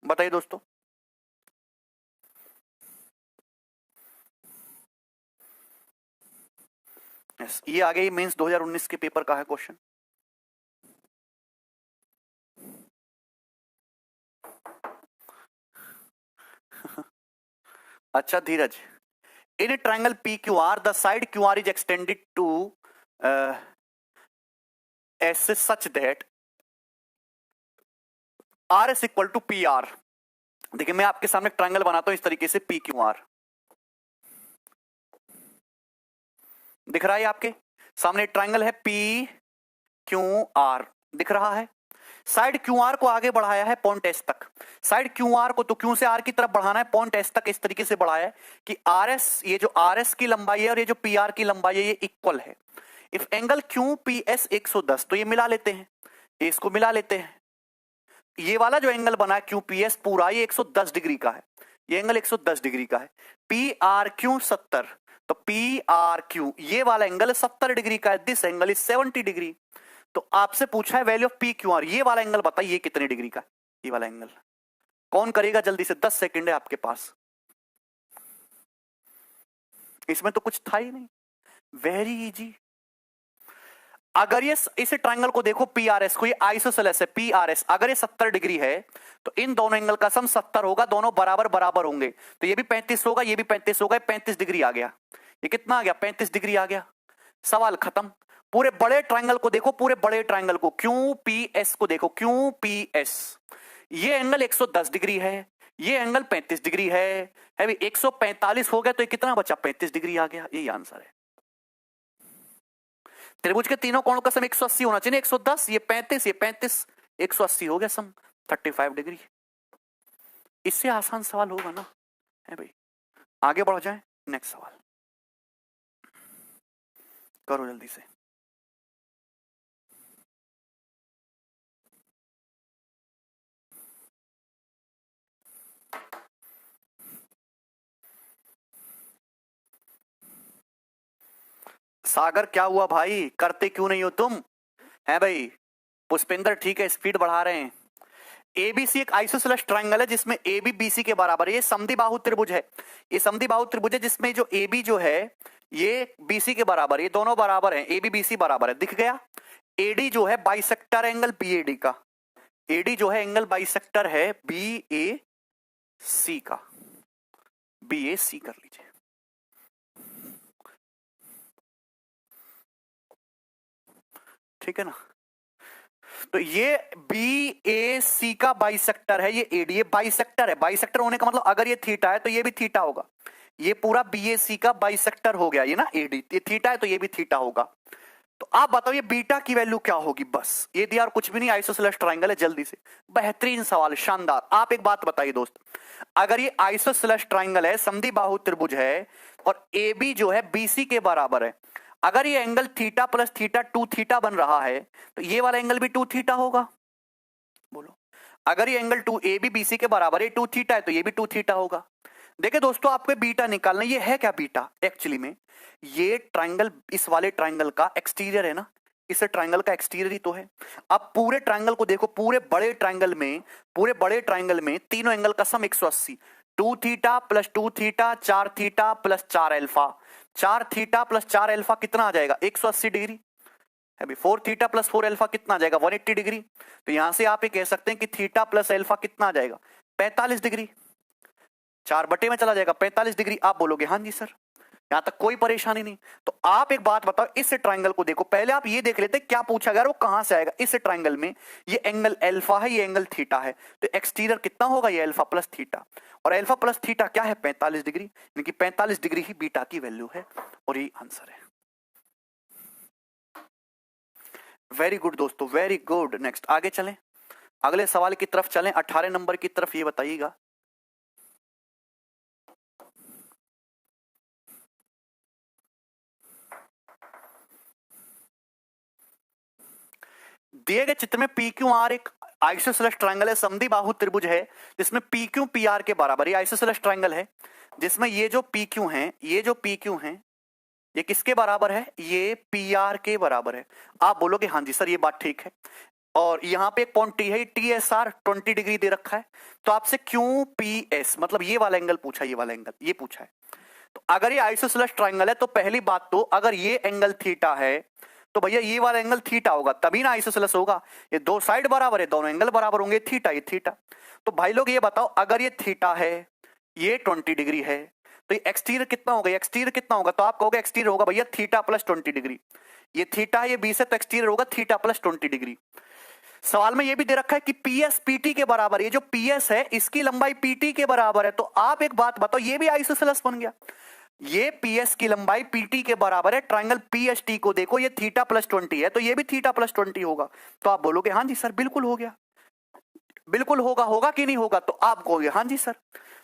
S1: बताइए दोस्तों। यस, ये आगे ही मेंस 2019 के पेपर का है क्वेश्चन। अच्छा Dheeraj, in triangle P Q R the side Q R is extended to S such that R S equal to P R. देखिए मैं आपके सामने ट्रायंगल बनाता हूं इस तरीके से, पी क्यू आर दिख रहा है आपके सामने, ट्रायंगल है पी क्यू आर दिख रहा है। साइड क्यू आर को आगे बढ़ाया है पॉइंट एस तक। साइड क्यू आर को तो क्यू से आर की तरफ बढ़ाना है, पॉइंट एस तक इस तरीके से बढ़ाया है कि आर एस, ये जो आर एस की लंबाई है और ये जो पी आर की लंबाई है ये इक्वल है। If angle Q P S 110, तो ये मिला लेते हैं, इसको मिला लेते हैं। ये वाला जो एंगल बना है क्यू पी एस पूरा, ये 110 डिग्री का है, ये एंगल 110 डिग्री का है। पी आर क्यू 70, तो पी आर क्यू ये वाला एंगल 70 डिग्री का है, दिस एंगल इज 70 डिग्री। तो आपसे पूछा है value of P Q are, ये वाला एंगल बताइए ये कितने डिग्री का, ये वाला एंगल कौन करेगा जल्दी से, 10 सेकंड है आपके पास, इसमें तो कुछ था ही नहीं, वेरी इजी। अगर ये इस ट्रायंगल को देखो पीआरएस को, ये आइसोसेलेस है पीआरएस, अगर ये 70 डिग्री है तो इन दोनों एंगल का सम 70 होगा, दोनों बराबर बराबर होंगे, तो ये भी 35 होगा, ये भी 35 होगा, 35 डिग्री आ गया, ये कितना आ गया 35 डिग्री आ गया, सवाल खत्म। पूरे बड़े ट्रायंगल को देखो, पूरे बड़े ट्रायंगल को क्यू पी एस को देखो, क्यू पी एस, ये एंगल 110 डिग्री है, ये एंगल 35 डिग्री है भी, 145 हो गया तो ये कितना बचा 35 डिग्री आ गया, यही आंसर है। त्रिभुज के तीनों कोणों का सम 180 होना चाहिए, 110, ये 35, ये 35, 180 हो गया सम 35 डिग्री। इससे आसान सवाल होगा ना, है भाई। आगे बढ़ जाए, नेक्स्ट सवाल करो जल्दी से। सागर क्या हुआ भाई, करते क्यों नहीं हो तुम, है भाई। पुष्पेंद्र ठीक है, स्पीड बढ़ा रहे हैं। एबीसी एक आइसोसेलेस ट्रायंगल है जिसमें एबी बीसी के बराबर है, ये समद्विबाहु त्रिभुज है, ये समद्विबाहु त्रिभुज है जिसमें जो एबी जो है ये बीसी के बराबर, ये दोनों बराबर हैं, एबी बीसी बराबर है, दिख गया। एडी जो है बाइसेक्टर एंगल बीएडी का, एडी जो है एंगल बाइसेक्टर है बी ए सी का, बी ए सी कर लीजिए। ठीक है ना, तो ये बी ए सी का बाइसेक्टर है, ये एडी, ये बाइसेक्टर है, बाइसेक्टर होने का मतलब अगर ये थीटा है तो ये भी थीटा होगा, ये पूरा बी ए सी का बाइसेक्टर हो गया, ये ना एडी, ये थीटा है तो ये भी थीटा होगा। तो आप बताओ ये बीटा की वैल्यू क्या होगी, बस ये दिया और कुछ भी नहीं, आइसोसेलेस ट्रायंगल है, जल्दी से। बेहतरीन सवाल, शानदार। आप एक बात बताइए दोस्त, अगर ये आइसोसेलेस ट्रायंगल है, समद्विबाहु त्रिभुज है और ए बी जो है बीसी के बराबर है, अगर ये angle theta plus theta 2 theta बन रहा है तो ये वाला एंगल भी 2 थीटा होगा, बोलो। अगर ये एंगल 2 ए बी बीसी के बराबर है, 2 थीटा है तो ये भी 2 थीटा होगा। देखिए दोस्तों, आपको बीटा निकालना, ये है क्या बीटा, एक्चुअली में ये ट्रायंगल, इस वाले ट्रायंगल का एक्सटीरियर है ना, इस ट्रायंगल का एक्सटीरियर ही तो है। अब पूरे ट्रायंगल को देखो, पूरे बड़े ट्रायंगल में तीनों एंगल का सम 180, 2 theta plus 2 theta, 4 theta plus 4 alpha, 4 theta plus 4 alpha कितना आ जाएगा 180 डिग्री, अभी 4 थीटा प्लस 4 अल्फा कितना आ जाएगा 180 डिग्री। तो यहां से आप ये कह सकते हैं कि थीटा प्लस अल्फा कितना आ जाएगा 45 डिग्री, 4 बटे में चला जाएगा 45 डिग्री। आप बोलोगे हाँ जी सर, यहां तक कोई परेशानी नहीं। तो आप एक बात बताओ, इस ट्रायंगल को देखो, पहले आप ये देख लेते क्या पूछा गया, वो कहां से आएगा। इस ट्रायंगल में ये एंगल अल्फा है, ये एंगल थीटा है, तो एक्सटीरियर कितना होगा, ये अल्फा प्लस थीटा, और अल्फा प्लस थीटा क्या है 45 डिग्री, यानी कि 45 डिग्री ही बीटा की वैल्यू है, और ये आंसर है। वेरी गुड दोस्तों, वेरी गुड। नेक्स्ट आगे चलें, अगले सवाल की तरफ चलें, 18 नंबर की तरफ। ये बताइएगा, दिए गए चित्र में पी क्यू आर एक आइसोसेलेस ट्रायंगल है, समद्विबाहु त्रिभुज है जिसमें पी क्यू पी आर के बराबर, ये आइसोसेलेस ट्रायंगल है जिसमें ये जो पी क्यू है, ये जो पी क्यू है, ये किसके बराबर है, ये पी आर के बराबर है। आप बोलोगे हाँ जी सर ये बात ठीक है, और यहां पे एक पॉइंट टी है, टी एस आर 20 डिग्री दे रखा है, तो आपसे क्यू पी एस मतलब ये वाला एंगल पूछा, ये वाला एंगल ये पूछा है। तो अगर ये आइसोसेलेस ट्रायंगल है तो पहली बात तो अगर ये एंगल थीटा है तो भैया ये वाला एंगल थीटा होगा, तभी ना आइसोसेलेस होगा। ये दो साइड बराबर है, दोनों एंगल बराबर होंगे, थीटा ये थीटा। तो भाई लोग ये बताओ, अगर ये थीटा है, ये 20 डिग्री है, तो ये एक्सटीरियर कितना होगा, एक्सटीरियर कितना होगा, तो आप कहोगे एक्सटीरियर होगा भैया थीटा प्लस 20 डिग्री। ये थीटा है, ये 20 है, तो एक्सटीरियर होगा थीटा प्लस 20 डिग्री। सवाल में ये भी दे रखा है कि पीएस पीटी के बराबर, ये जो पीएस है इसकी लंबाई पीटी के बराबर है। तो आप एक बात बताओ, ये भी आइसोसेलेस बन गया, ये पीएस की लंबाई पीटी के बराबर है। ट्रायंगल पीएसटी को देखो, ये थीटा प्लस 20 है, तो ये भी थीटा प्लस 20 होगा। तो आप बोलोगे हाँ जी सर बिल्कुल हो गया, बिल्कुल होगा, होगा कि नहीं होगा, तो आप कहोगे हाँ जी सर।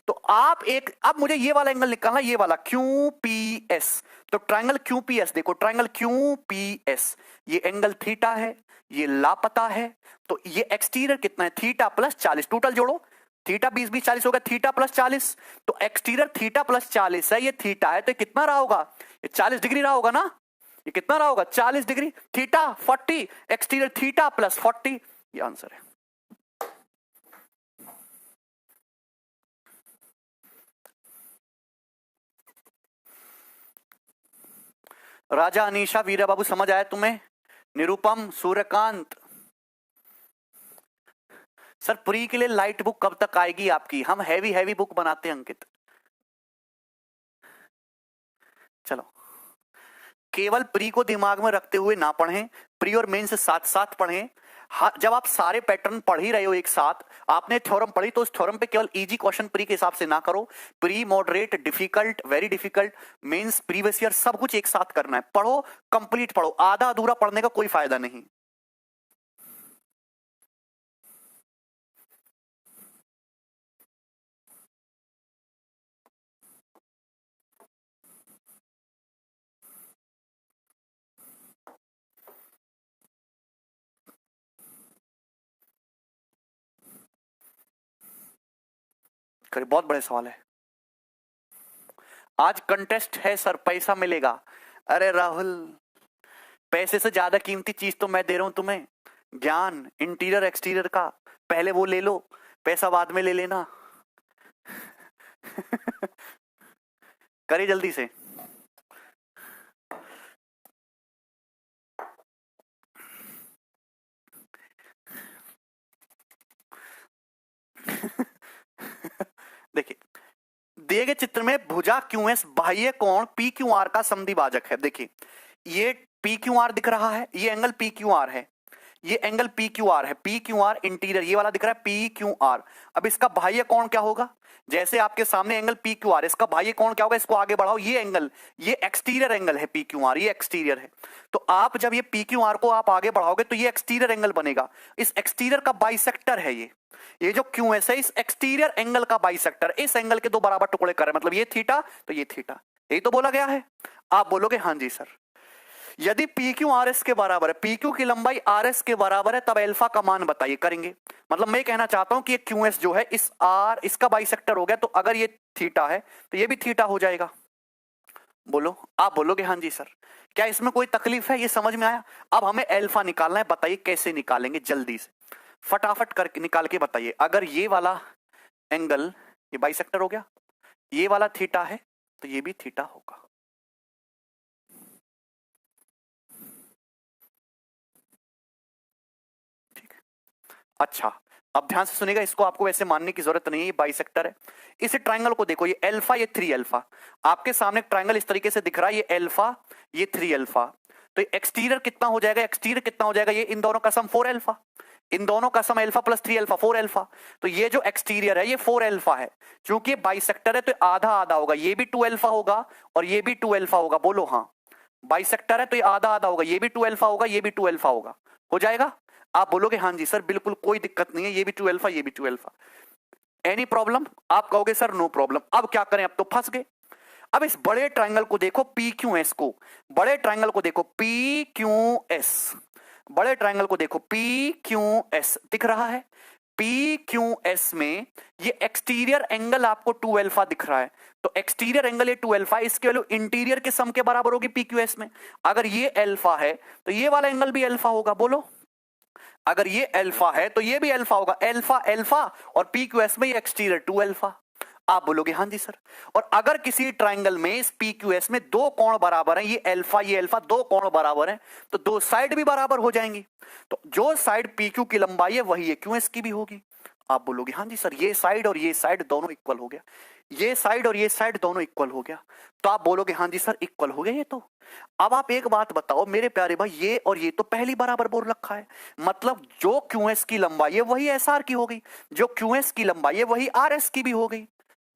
S1: तो आप एक, अब मुझे ये वाला एंगल निकालना, ये वाला क्यू पी एस। तो ट्रायंगल क्यू पी एस देखो, ट्रायंगल क्यू पी एस, ये एंगल थीटा है, ये लापता है, तो ये एक्सटीरियर कितना है थीटा प्लस 40, टोटल जोड़ो, थीटा 20 20 40 होगा, थीटा प्लस 40, तो एक्सटीरियर थीटा प्लस 40 है, ये थीटा है, तो कितना रहा होगा, ये 40 डिग्री रहा होगा ना, ये कितना रहा होगा 40 degree, theta 40, exterior theta plus 40, ये आंसर है। राजा, अनीशा, वीरा बाबू समझ आया तुम्हें? निरुपम, सूर्यकांत। सर प्री के लिए लाइट बुक कब तक आएगी आपकी? हम हैवी हैवी बुक बनाते हैं अंकित। चलो, केवल प्री को दिमाग में रखते हुए ना पढ़ें, प्री और मेन से साथ साथ पढ़ें। जब आप सारे पैटर्न पढ़ ही रहे हो एक साथ, आपने थ्योरम पढ़ी तो उस थ्योरम पे केवल इजी क्वेश्चन प्री के हिसाब से ना करो। Pre, moderate, difficult, very difficult, mains, previous year सब कुछ एक साथ करना है। पढ़ो, कंप्लीट पढ़ो, आधा अधूरा पढ़ने का कोई फायदा नहीं। बहुत बड़े सवाल है। आज कंटेस्ट है सर, पैसा मिलेगा। अरे राहुल, पैसे से ज्यादा कीमती चीज तो मैं दे रहा हूं तुम्हें, ज्ञान इंटीरियर एक्सटीरियर का। पहले वो ले लो, पैसा बाद में ले लेना। करिए जल्दी से। देखिए, दिए गए चित्र में भुजा QS बाह्य कोण PQR का समद्विभाजक है। देखिए, ये PQR दिख रहा है, ये एंगल PQR है, ये एंगल PQR है, PQR इंटीरियर, ये वाला दिख रहा है PQR। अब इसका बाह्य कोण क्या होगा? जैसे आपके सामने एंगल PQR, इसका बाह्य कोण क्या होगा? इसको आगे बढ़ाओ, ये एंगल, ये एक्सटीरियर एंगल है PQR, ये एक्सटीरियर है। तो आप जब ये PQR को आप आगे बढ़ाओगे तो ये एक्सटीरियर एंगल बनेगा। इस एक्सटीरियर का बाइसेक्टर है ये जो QS है, इस एक्सटीरियर एंगल का बाइसेक्टर। इस एंगल के दो बराबर टुकड़े कर रहे हैं, मतलब ये थीटा तो ये थीटा, यही तो बोला गया है। आप बोलोगे हाँ जी सर। यदि PQ RS के बराबर है, PQ की लंबाई RS के बराबर है, तब अल्फा का मान बताइए। करेंगे, मतलब मैं कहना चाहता हूं कि ये QS जो है इस R, इसका बाइसेक्टर हो गया, तो अगर ये थीटा है तो ये भी थीटा हो जाएगा। बोलो, आप बोलोगे हाँ जी सर। क्या इसमें कोई तकलीफ है? ये समझ में आया? अब हमें अल्फा निकालना है, बताइए कैसे निकालेंगे? जल्दी से फटाफट करके निकाल के बताइए। अगर ये वाला एंगल ये बाइसेक्टर हो गया, ये वाला थीटा है, तो ये भी थीटा होगा। ठीक है, अच्छा अब ध्यान से सुनिएगा, इसको आपको वैसे मानने की जरूरत नहीं है, ये बाइसेक्टर है। इस ट्रायंगल को देखो, ये अल्फा, ये 3 अल्फा। आपके सामने ट्रायंगल इस तरीके से दिख रहा है, ये अल्फा, ये 3 अल्फा। तो एक्सटीरियर कितना हो जाएगा? एक्सटीरियर कितना हो जाएगा? ये इन दोनों का सम 4 अल्फा, इन दोनों का सम अल्फा प्लस 3 अल्फा, 4 अल्फा। तो ये जो एक्सटीरियर है ये 4 अल्फा है। क्योंकि ये बाइसेक्टर है तो आधा आधा होगा, ये भी 2 अल्फा होगा और ये भी 2 अल्फा होगा। बोलो हाँ, बाइसेक्टर है तो ये आधा आधा होगा, ये भी 2 अल्फा होगा, ये भी 2 अल्फा होगा। हो जाएगा? आप बोलोगे हाँ जी सर, बिल्कुल कोई दिक्कत नहीं है, ये भी 2 अल्फा, ये भी 2 अल्फा। Any problem? आप कहोगे सर नो प्रॉब्लम। अब क्या करें? अब तो फंस गए। अब इस बड़े ट्रायंगल को देखो, PQS को, बड़े ट्रायंगल को देखो PQS, बड़े ट्रायंगल को देखो PQS दिख रहा है। PQS में ये एक्सटीरियर एंगल आपको 2 अल्फा दिख रहा है, तो एक्सटीरियर एंगल ये 2 अल्फा, इसकी वैल्यू इंटीरियर के सम के बराबर होगी PQS में। अगर ये अल्फा है तो ये वाला एंगल भी अल्फा होगा। बोलो, अगर ये अल्फा है तो ये भी अल्फा होगा। अल्फा अल्फा और PQS में ये एक्सटीरियर 2 अल्फा। आप बोलोगे हाँ जी सर। और अगर किसी ट्रायंगल में इस PQS में दो कोण बराबर हैं, ये अल्फा, दो कोण बराबर हैं, तो दो साइड भी बराबर हो जाएंगी। तो जो साइड PQ की लंबाई है वही है QS की भी होगी। आप बोलोगे हाँ जी सर, ये साइड और ये साइड दोनों इक्वल हो गया, ये साइड और ये साइड दोनों इक्वल हो गया। तो आप बोलोगे हाँ जी सर, इक्वल हो गया ये तो। अब आप एक बात बताओ मेरे प्यारे भाई, ये और ये तो पहली बराबर बोल रखा है, मतलब जो QS की लंबाई है वही SR की हो गई, जो QS की लंबाई है वही RS की भी हो गई,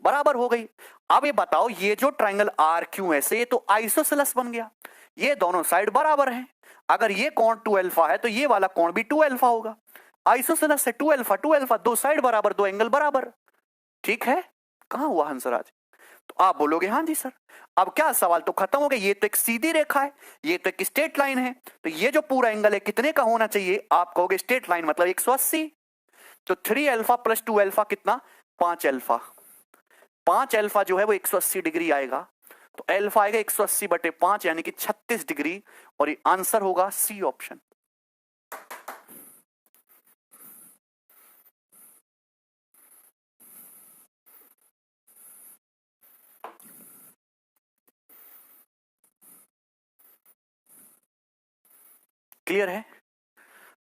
S1: बराबर हो गई। अब ये बताओ, ये जो ट्रायंगल RQS है ये तो आइसोसेलेस बन गया, ये दोनों साइड बराबर हैं। अगर ये कोण 2 अल्फा है तो ये वाला कोण भी 2 अल्फा होगा। आइसोसेलेस से 2 अल्फा, दो साइड बराबर, दो एंगल बराबर। ठीक है, कहां हुआ हंसराज? तो आप बोलोगे हाँ जी सर। अब क्या सवाल तो खत्म हो गया, ये तो एक सीधी रेखा है, ये तो एक स्ट्रेट लाइन है, तो ये जो पूरा एंगल है कितने का होना चाहिए? आप कहोगे स्ट्रेट लाइन मतलब 180। तो 3 अल्फा प्लस 2 अल्फा कितना? 5 अल्फा। 5 अल्फा जो है वो 180 डिग्री आएगा। तो अल्फा आएगा 180/5 यानी कि 36 डिग्री, और ये आंसर होगा सी ऑप्शन। क्लियर है?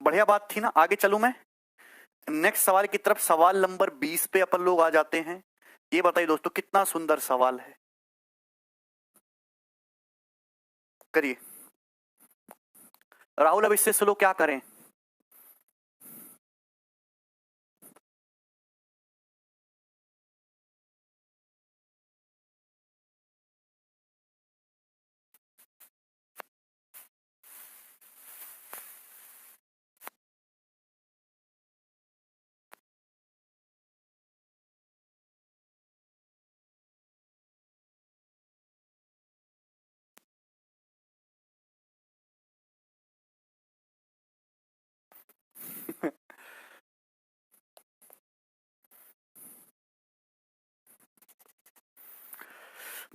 S1: बढ़िया बात थी ना। आगे चलूं मैं नेक्स्ट सवाल की तरफ। सवाल नंबर 20 पे अपन लोग आ जाते हैं। ये बताइए दोस्तों, कितना सुंदर सवाल है, करिए। राहुल अब इससे स्लो क्या करें?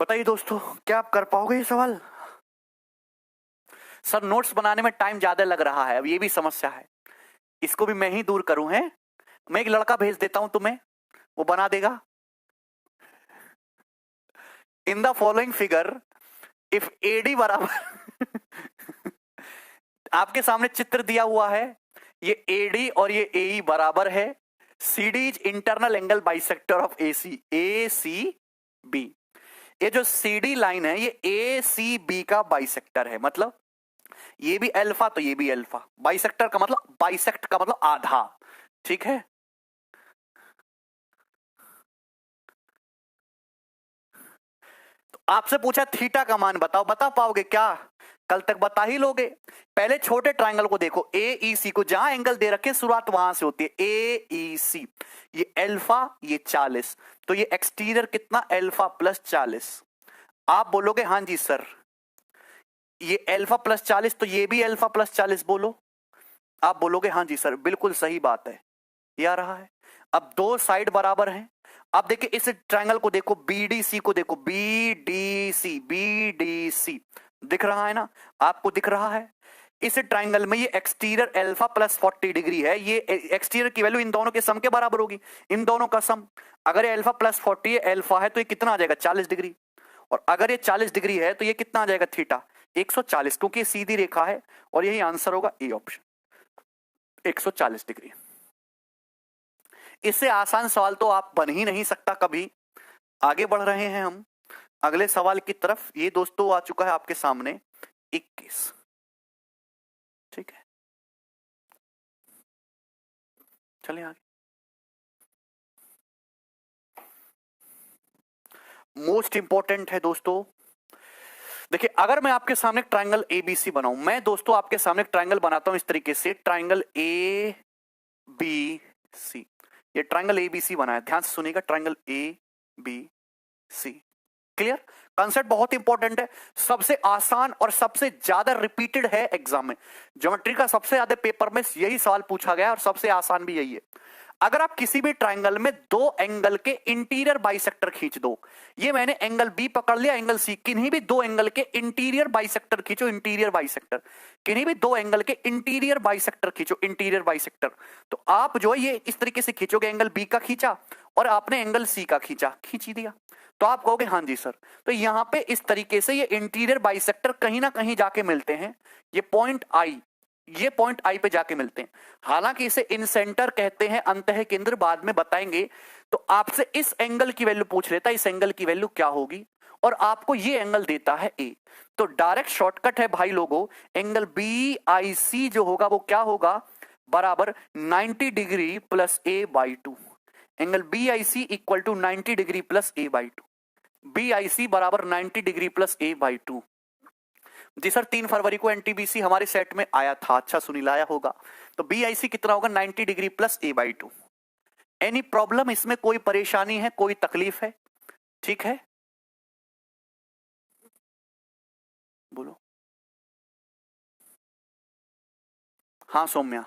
S1: बताइए दोस्तों, क्या आप कर पाओगे ये सवाल? सर नोट्स बनाने में टाइम ज्यादा लग रहा है, अब ये भी समस्या है, इसको भी मैं ही दूर करूं है। मैं एक लड़का भेज देता हूं तुम्हें, वो बना देगा। In the following figure if AD बराबर आपके सामने चित्र दिया हुआ है, ये एडी और ये एई बराबर है। CD is internal angle bisector of AC, A C B. ये जो सीडी लाइन है ये ए सी बी का बाइसेक्टर है, मतलब ये भी अल्फा तो ये भी अल्फा। बाइसेक्टर का मतलब, बाइसेक्ट का मतलब आधा, ठीक है। तो आपसे पूछा थीटा का मान बताओ, बता पाओगे क्या? कल तक बता ही लोगे। पहले छोटे ट्रायंगल को देखो, ए ई सी को, जहां एंगल दे रखे शुरुआत वहां से होती है, ए ई सी। ये अल्फा, ये 40, तो ये एक्सटीरियर कितना, अल्फा प्लस 40। आप बोलोगे हाँ जी सर, ये अल्फा प्लस 40 तो ये भी अल्फा प्लस 40 बोलो। आप बोलोगे हाँ जी सर, बिल्कुल सही बात है, ये आ रहा है। अब दो साइड बराबर हैं। अब देखिए इस ट्रायंगल को देखो, बीडीसी को देखो, बीडीसी, बीडीसी दिख रहा है ना, आपको दिख रहा है। इस ट्रायंगल में ये एक्सटीरियर अल्फा प्लस 40 डिग्री है, ये एक्सटीरियर की वैल्यू इन दोनों के सम के बराबर होगी, इन दोनों का सम। अगर ये अल्फा प्लस 40 अल्फा है तो ये कितना आ जाएगा, 40 डिग्री। और अगर ये 40 डिग्री है तो ये कितना आ जाएगा, थीटा 140, क्योंकि ये सीधी रेखा है। और यही आंसर होगा ए ऑप्शन, 140 डिग्री। इससे आसान सवाल तो आप बन ही नहीं सकता कभी। आगे बढ़ रहे हैं हम अगले सवाल की तरफ। ये दोस्तों आ चुका है आपके सामने 21, ठीक है। चलिए आगे। मोस्ट इंपॉर्टेंट है दोस्तों। देखिए अगर मैं आपके सामने ट्रायंगल एबीसी बनाऊं, मैं दोस्तों आपके सामने ट्रायंगल बनाता हूं इस तरीके से, ट्रायंगल ए बी सी। ये ट्रायंगल एबीसी बना है, ध्यान से सुनिएगा, triangle A B C. Clear? Concept बहुत इंपॉर्टेंट है, सबसे आसान और सबसे ज्यादा रिपीटेड है एग्जाम में। ज्योमेट्री का सबसे ज्यादा पेपर में यही सवाल पूछा गया और सबसे आसान भी यही है। अगर आप किसी भी ट्रायंगल में दो एंगल के इंटीरियर बाइसेक्टर खींच दो, ये मैंने एंगल बी पकड़ लिया, एंगल सी, किन्हीं भी दो एंगल के इंटीरियर बाइसेक्टर खींचो, इंटीरियर बाइसेक्टर, किन्हीं भी दो एंगल के इंटीरियर बाइसेक्टर खींचो, इंटीरियर बाइसेक्टर। तो आप जो है ये इस तरीके से खींचोगे, एंगल बी का खींचा और आपने एंगल सी का खींचा, खींच ही दिया, तो आप कहोगे हाँ जी सर। तो यहां पे इस तरीके से ये इंटीरियर बाइसेक्टर कहीं ना कहीं जाके मिलते हैं, ये पॉइंट आई, ये पॉइंट आई पे जाके मिलते हैं। हालांकि इसे इन सेंटर कहते हैं, अंतः केंद्र, बाद में बताएंगे। तो आपसे इस एंगल की वैल्यू पूछ लेता है, इस एंगल की वैल्यू क्या होगी, और आपको ये एंगल देता है ए। तो डायरेक्ट शॉर्टकट है भाई लोगों, एंगल बी आई सी जो होगा वो क्या होगा, बराबर 90 degree plus A by 2। Angle B I C equal to 90 degree plus A by 2। B I C बराबर 90 डिग्री प्लस ए बाई 2। जी सर 3 फरवरी को एनटीबीसी हमारे सेट में आया था, अच्छा सुनील आया होगा। तो बी आई सी कितना होगा, 90 degree plus A by 2। Any problem इसमें, कोई परेशानी है, कोई तकलीफ है? ठीक है, बोलो। हाँ सौम्या,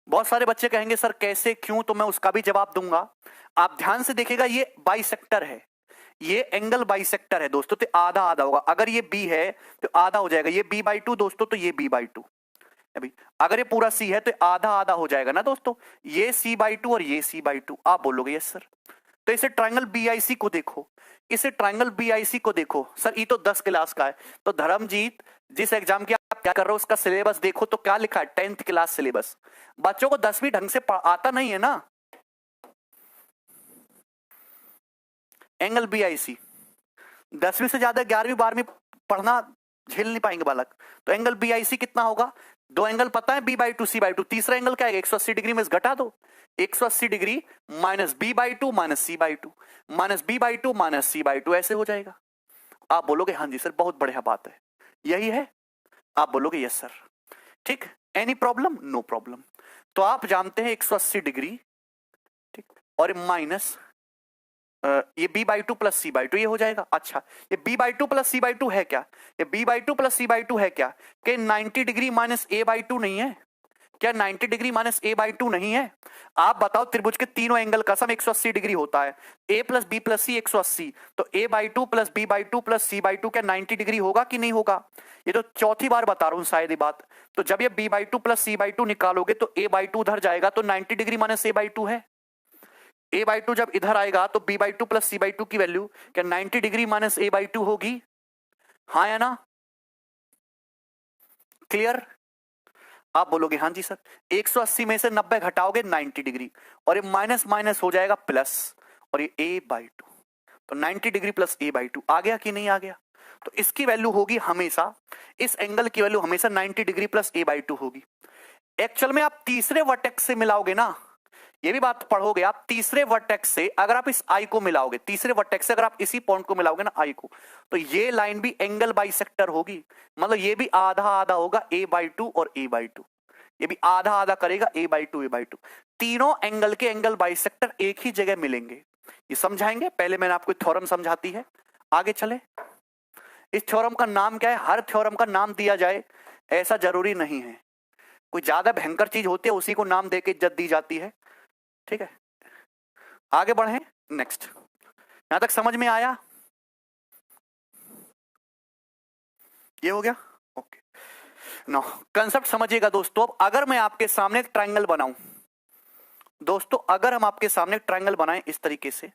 S1: बहुत सारे बच्चे कहेंगे सर कैसे क्यों, तो मैं उसका भी जवाब दूंगा। आप ध्यान से देखिएगा, ये बाइसेक्टर है, ये एंगल बाइसेक्टर है दोस्तों, तो आधा आधा होगा। अगर ये बी है तो आधा हो जाएगा, ये b/2 दोस्तों, तो ये b/2। अभी अगर ये पूरा सी है तो आधा आधा हो जाएगा ना दोस्तों, ये c/2 और ये c/2। आप बोलोगे यस सर। तो इसे ट्रायंगल बीआईसी को देखो, इसे ट्रायंगल बीआईसी को देखो। सर ये तो 10 क्लास का है। तो धर्मजीत, जिस एग्जाम की आप क्या कर रहे हो उसका सिलेबस देखो तो क्या लिखा है, 10th क्लास सिलेबस। बच्चों को 10वीं ढंग से आता नहीं है ना एंगल बीआईसी। 10वीं से ज्यादा 11वीं 12वीं पढ़ना झेल नहीं पाएंगे बालक। तो एंगल बीआईसी कितना होगा, दो एंगल पता है b/2 c/2, तीसरा एंगल क्या है 180 डिग्री में घटा दो, 180 degree minus b/2 minus c/2 minus b/2 minus c/2 ऐसे हो जाएगा। आप बोलोगे हाँ जी सर बहुत बढ़िया बात है, यही है। आप बोलोगे यस सर। ठीक, एनी प्रॉब्लम, नो प्रॉब्लम। तो आप जानते हैं 180 डिग्री, ठीक, और माइनस ये b/2 प्लस c/2 ये हो जाएगा। अच्छा, ये b/2 प्लस c/2 है क्या, ये b/2 प्लस c/2 है क्या, कि 90 डिग्री माइनस a/2 नहीं है क्या, 90 डिग्री माइनस a/2 नहीं है। आप बताओ त्रिभुज के तीनों एंगल का सम 180 डिग्री होता है, a plus b plus c 180, तो a/2 plus b/2 plus c/2 क्या 90 डिग्री होगा कि नहीं होगा। ये तो चौथी बार बता रहा हूं शायद ये बात। तो जब ये b/2 प्लस c/2 निकालोगे तो a/2 उधर जाएगा, तो 90 डिग्री माइनस a/2 है। a/2 जब इधर आएगा तो b/2 प्लस c/2 की वैल्यू क्या 90 डिग्री माइनस a/2 होगी, हाँ या ना। क्लियर। आप बोलोगे हाँ जी सर। 180 में से 90 घटाओगे 90 डिग्री, और ये माइनस माइनस हो जाएगा प्लस, और ये a/2, तो 90 डिग्री प्लस a/2 आ गया कि नहीं आ गया। तो इसकी वैल्यू होगी हमेशा, इस एंगल की वैल्यू हमेशा 90 डिग्री प्लस a/2 होगी। एक्चुअल में आप तीसरे वर्टेक्स से मिलाओगे ना, ये भी बात पढ़ोगे आप, तीसरे वर्टेक्स से अगर आप इस आई को मिलाओगे, तीसरे वर्टेक्स से अगर आप इसी पॉइंट को मिलाओगे ना आई को, तो ये लाइन भी एंगल बाइसेक्टर होगी। मतलब ये भी आधा आधा होगा a/2 और a/2, ये भी आधा आधा करेगा a/2 a/2। तीनों एंगल के एंगल बाइसेक्टर एक ही जगह मिलेंगे, ये समझाएंगे। पहले मैंने आपको थ्योरम समझाती है, आगे चले। इस थ्योरम का नाम क्या है, हर थ्योरम का नाम दिया जाए ऐसा जरूरी नहीं है, कोई ज्यादा भयंकर चीज होती है उसी को नाम देके इज्जत दी जाती है। ठीक है, आगे बढ़े नेक्स्ट। यहां तक समझ में आया, ये हो गया ओके। नो कंसेप्ट समझिएगा दोस्तों। अब अगर मैं आपके सामने एक ट्रायंगल बनाऊं दोस्तों, अगर हम आपके सामने एक ट्रायंगल बनाएं इस तरीके से,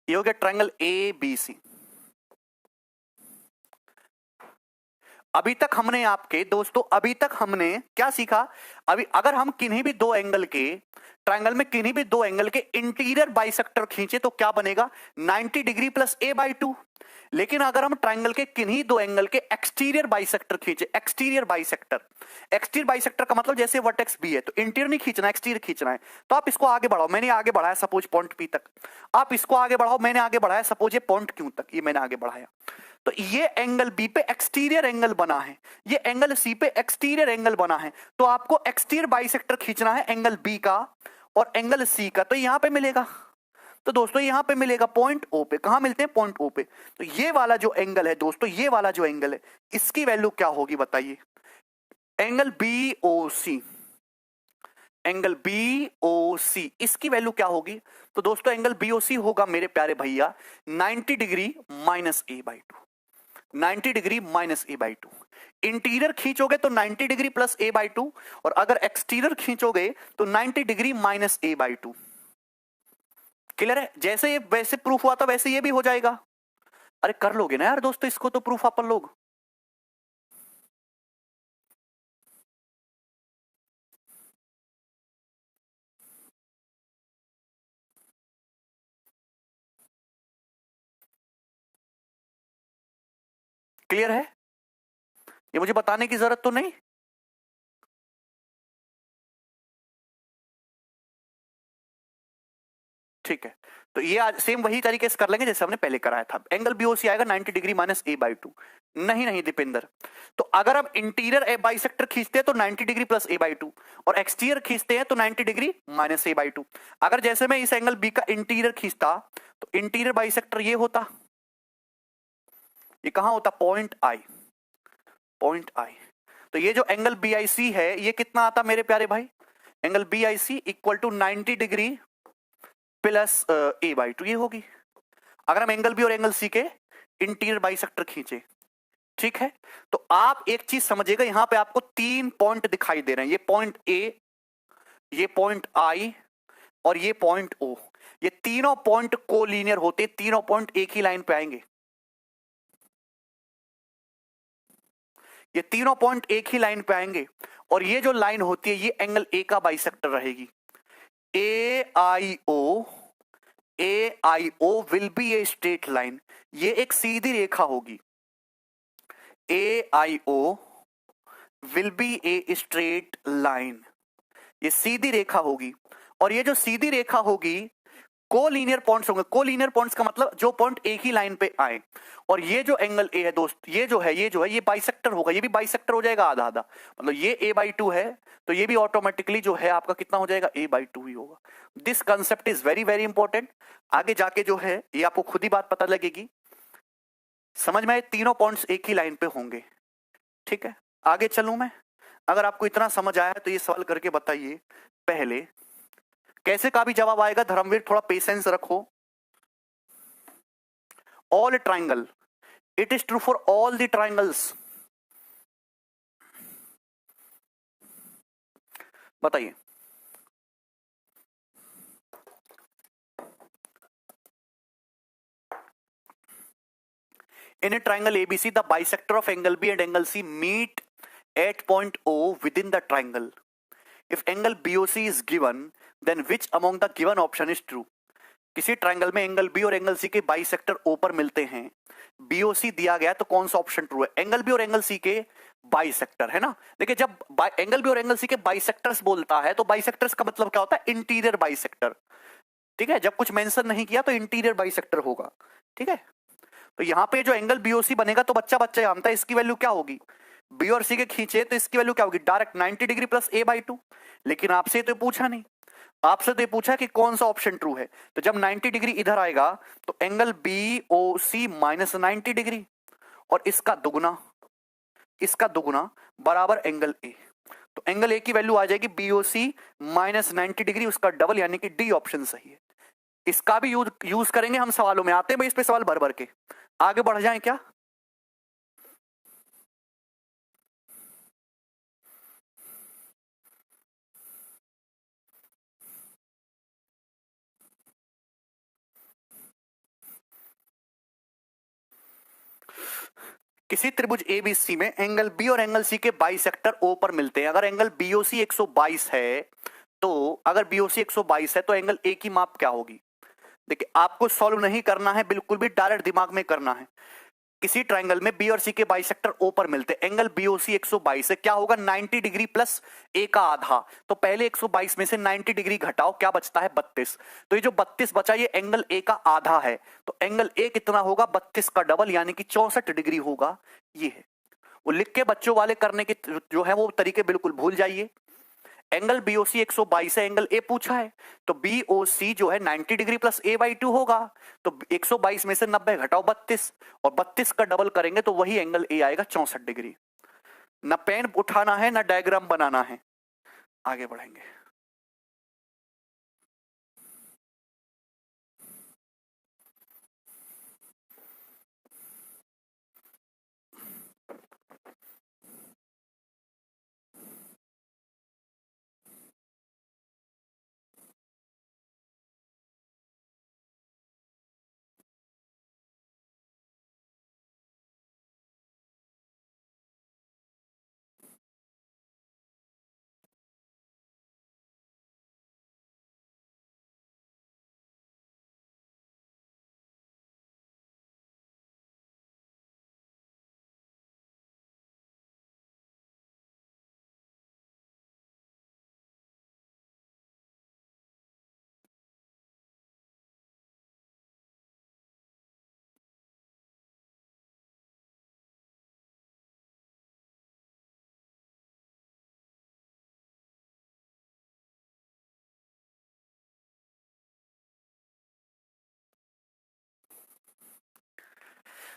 S1: ये हो गया ट्रायंगल ABC। अभी तक हमने आपके दोस्तों, अभी तक हमने क्या सीखा, अभी अगर हम किन्हीं भी दो एंगल के ट्रायंगल में किन्हीं भी दो एंगल के इंटीरियर बाइसेक्टर खींचे तो क्या बनेगा 90 डिग्री प्लस a/2। लेकिन अगर हम ट्रायंगल के किन्हीं दो एंगल के एक्सटीरियर बाइसेक्टर खींचे, एक्सटीरियर बाइसेक्टर का मतलब जैसे वर्टेक्स बी है तो इंटीरियर नहीं खींचना, एक्सटीरियर खींचना है। तो आप इसको आगे बढ़ाओ, मैंने आगे बढ़ाया सपोज पॉइंट पी तक, आप इसको आगे बढ़ाओ, मैंने आगे बढ़ाया सपोज ये पॉइंट क्यू तक, ये मैंने आगे बढ़ाया। तो ये एंगल बी पे एक्सटीरियर एंगल बना है, ये एंगल सी पे एक्सटीरियर एंगल बना है। तो आपको एक्सटीरियर बाइसेक्टर खींचना है एंगल बी का और एंगल सी का, तो यहां पे मिलेगा। तो दोस्तों यहां पे मिलेगा पॉइंट ओ पे। कहां मिलते हैं, पॉइंट ओ पे। तो ये वाला जो एंगल है दोस्तों, ये वाला जो एंगल है इसकी वैल्यू क्या होगी बताइए, एंगल BOC, एंगल BOC इसकी वैल्यू क्या होगी। तो दोस्तों एंगल BOC होगा मेरे प्यारे भैया 90 degree minus a/2, 90 degree minus a/2। Interior खींचोगे तो 90 डिग्री प्लस a/2, और अगर एक्सटीरियर खींचोगे तो 90 डिग्री माइनस a/2। क्लियर है, जैसे ये वैसे प्रूफ हुआ था वैसे ये भी हो जाएगा। अरे कर लोगे ना यार दोस्तों इसको तो प्रूफ अपन लोग। क्लियर है, ये मुझे बताने की जरूरत तो नहीं। ठीक है, तो ये आज सेम वही तरीके से कर लेंगे जैसे हमने पहले कराया था। एंगल BOC आएगा 90 डिग्री माइनस a/2। नहीं नहीं दीपेंद्र, तो अगर हम इंटीरियर बाइसेक्टर खींचते हैं तो 90 डिग्री प्लस a/2, और एक्सटीरियर खींचते हैं तो 90 डिग्री माइनस a/2। अगर जैसे मैं इस एंगल बी का इंटीरियर खींचता तो इंटीरियर बाइसेक्टर ये होता, ये कहां होता, पॉइंट आई, पॉइंट आई। तो ये जो एंगल BIC है ये कितना आता मेरे प्यारे भाई, angle B I C equal to 90 degree plus a/2 ये होगी अगर हम एंगल बी और एंगल सी के इंटीरियर बाइसेक्टर खींचे। ठीक है, तो आप एक चीज समझिएगा, यहां पे आपको 3 पॉइंट दिखाई दे रहे हैं, ये पॉइंट ए, ये पॉइंट आई और ये पॉइंट ओ। ये तीनों पॉइंट कोलिनियर होते, तीनों पॉइंट एक ही लाइन पे आएंगे। ये तीनों पॉइंट एक ही लाइन पे आएंगे और ये जो लाइन होती है ये एंगल ए का बाइसेक्टर रहेगी। AIO will be a straight line, ये एक सीधी रेखा होगी। AIO will be a straight line, ये सीधी रेखा होगी और ये जो सीधी रेखा होगी कोलिनियर पॉइंट्स होंगे। कोलिनियर पॉइंट्स का मतलब जो पॉइंट एक ही लाइन पे आए। और ये जो एंगल ए है दोस्त, ये जो है ये बाइसेक्टर होगा, ये भी बाइसेक्टर हो जाएगा आधा आधा, मतलब ये a/2 है तो ये भी ऑटोमेटिकली जो है आपका कितना हो जाएगा, a/2 ही होगा। This concept is very very important. आगे जाके जो है ये आपको खुद ही बात पता लगेगी, समझ में आए, तीनों पॉइंट्स एक ही लाइन पे होंगे। ठीक है, आगे चलूं मैं। अगर आपको इतना समझ आया है तो ये सवाल करके बताइए, पहले कैसे का भी जवाब आएगा धर्मवीर, थोड़ा पेशेंस रखो। All triangle, it is true for all the triangles. बताइए, in a triangle ABC the bisector of angle B and angle C meet at point O within the triangle. If angle BOC is given then which among the given option is true? किसी triangle में angle B और angle C के bisector ओ पर मिलते हैं, BOC दिया गया तो कौन सा ऑप्शन ट्रू है? एंगल बी और एंगल सी के बाइसेक्टर है ना। देखिए जब एंगल बी और एंगल सी के बाइसेक्टर्स बोलता है तो बाइसेक्टर्स का मतलब क्या होता है, इंटीरियर बाइसेक्टर। ठीक है, जब कुछ मेंशन नहीं किया तो इंटीरियर बाइसेक्टर होगा। ठीक है, तो यहां पे जो एंगल बीओसी बनेगा तो बच्चा बच्चा जानता है इसकी वैल्यू क्या होगी, बी और सी के खींचे तो इसकी वैल्यू क्या होगी, डायरेक्ट 90 डिग्री प्लस a/2। लेकिन आपसे तो पूछा नहीं, आपसे तो पूछा कि कौन सा ऑप्शन ट्रू है। तो जब 90 डिग्री इधर आएगा तो एंगल BOC माइनस 90 डिग्री और इसका दुगुना बराबर एंगल ए। तो एंगल ए की वैल्यू आ जाएगी BOC माइनस 90 डिग्री, उसका डबल यानी कि डी ऑप्शन सही है। इसका भी यूज करेंगे हम सवालों में, आते हैं भाई इस पे सवाल भर भर के। आगे बढ़ जाएं क्या? किसी त्रिभुज ABC में एंगल B और एंगल C के बाइसेक्टर O पर मिलते हैं। अगर एंगल BOC 122 है तो अगर BOC 122 है तो एंगल A की माप क्या होगी? देखिए आपको सॉल्व नहीं करना है, बिल्कुल भी डायरेक्ट दिमाग में करना है। किसी ट्रायंगल में बी और सी के बाइसेक्टर ओ पर मिलते, एंगल बीओसी 122 है, क्या होगा 90 डिग्री प्लस ए का आधा। तो पहले 122 में से 90 डिग्री घटाओ, क्या बचता है 32। तो ये जो 32 बचा ये एंगल ए का आधा है, तो एंगल ए कितना होगा 32 का डबल यानी कि 64 डिग्री होगा। ये है वो लिख के बच्चों वाले करने के जो है वो तरीके बिल्कुल भूल जाइए। एंगल बीओसी 122 है, एंगल ए पूछा है तो बीओसी जो है 90 डिग्री प्लस a/2 होगा। तो 122 में से 90 घटाओ 32 और 32 का डबल करेंगे तो वही एंगल ए आएगा 64 डिग्री। ना पेन उठाना है ना डायग्राम बनाना है, आगे बढ़ेंगे।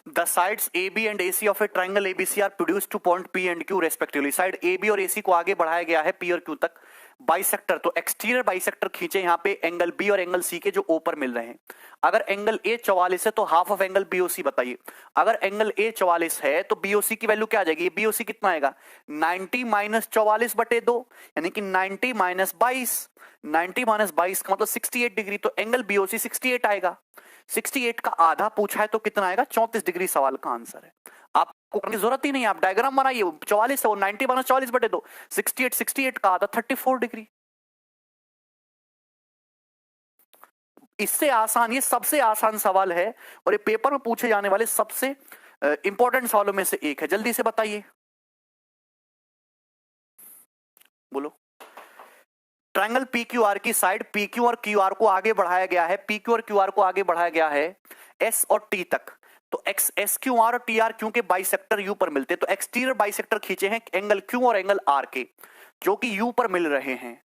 S1: The sides AB and AC of a triangle ABC are produced to point P and Q respectively. Side AB और AC को आगे बढ़ाया गया है P और Q तक, बाइसेक्टर, तो एक्सटीरियर बाइसेक्टर खींचे यहां पे एंगल बी और एंगल सी के जो ऊपर मिल रहे हैं। अगर एंगल ए 44 है तो हाफ ऑफ एंगल बीओसी बताइए। अगर एंगल ए 44 है तो बीओसी की वैल्यू क्या आ जाएगी? बीओसी कितना आएगा? 90 माइनस 44/2, यानी कि 90 माइनस 22। 90 माइनस 22 का मतलब 68 डिग्री, तो एंगल बीओसी 68 आएगा। 68 का आधा पूछा है तो कितना आएगा? 34 डिग्री सवाल का आंसर है। आपको करने की जरूरत ही नहीं, आप डायग्राम बनाइए। 44 है वो, 90 माइनस 44/2, 68, 68 का आधा 34 डिग्री। इससे आसान, ये सबसे आसान सवाल है और ये पेपर में पूछे जाने वाले सबसे इंपॉर्टेंट सवालों में से एक है। जल्दी से बताइए, बोलो। ट्रायंगल पी क्यू आर की साइड पी क्यू और क्यू आर को आगे बढ़ाया गया है, पी क्यू और क्यू आर को आगे बढ़ाया गया है एस और टी तक। तो एक्स एस क्यू आर और टी आर क्यू के बाइसेक्टर यू पर मिलते हैं, तो एक्सटीरियर बाइसेक्टर खींचे हैं एंगल क्यू और एंगल आर के, जो कि यू पर मिल रहे हैं।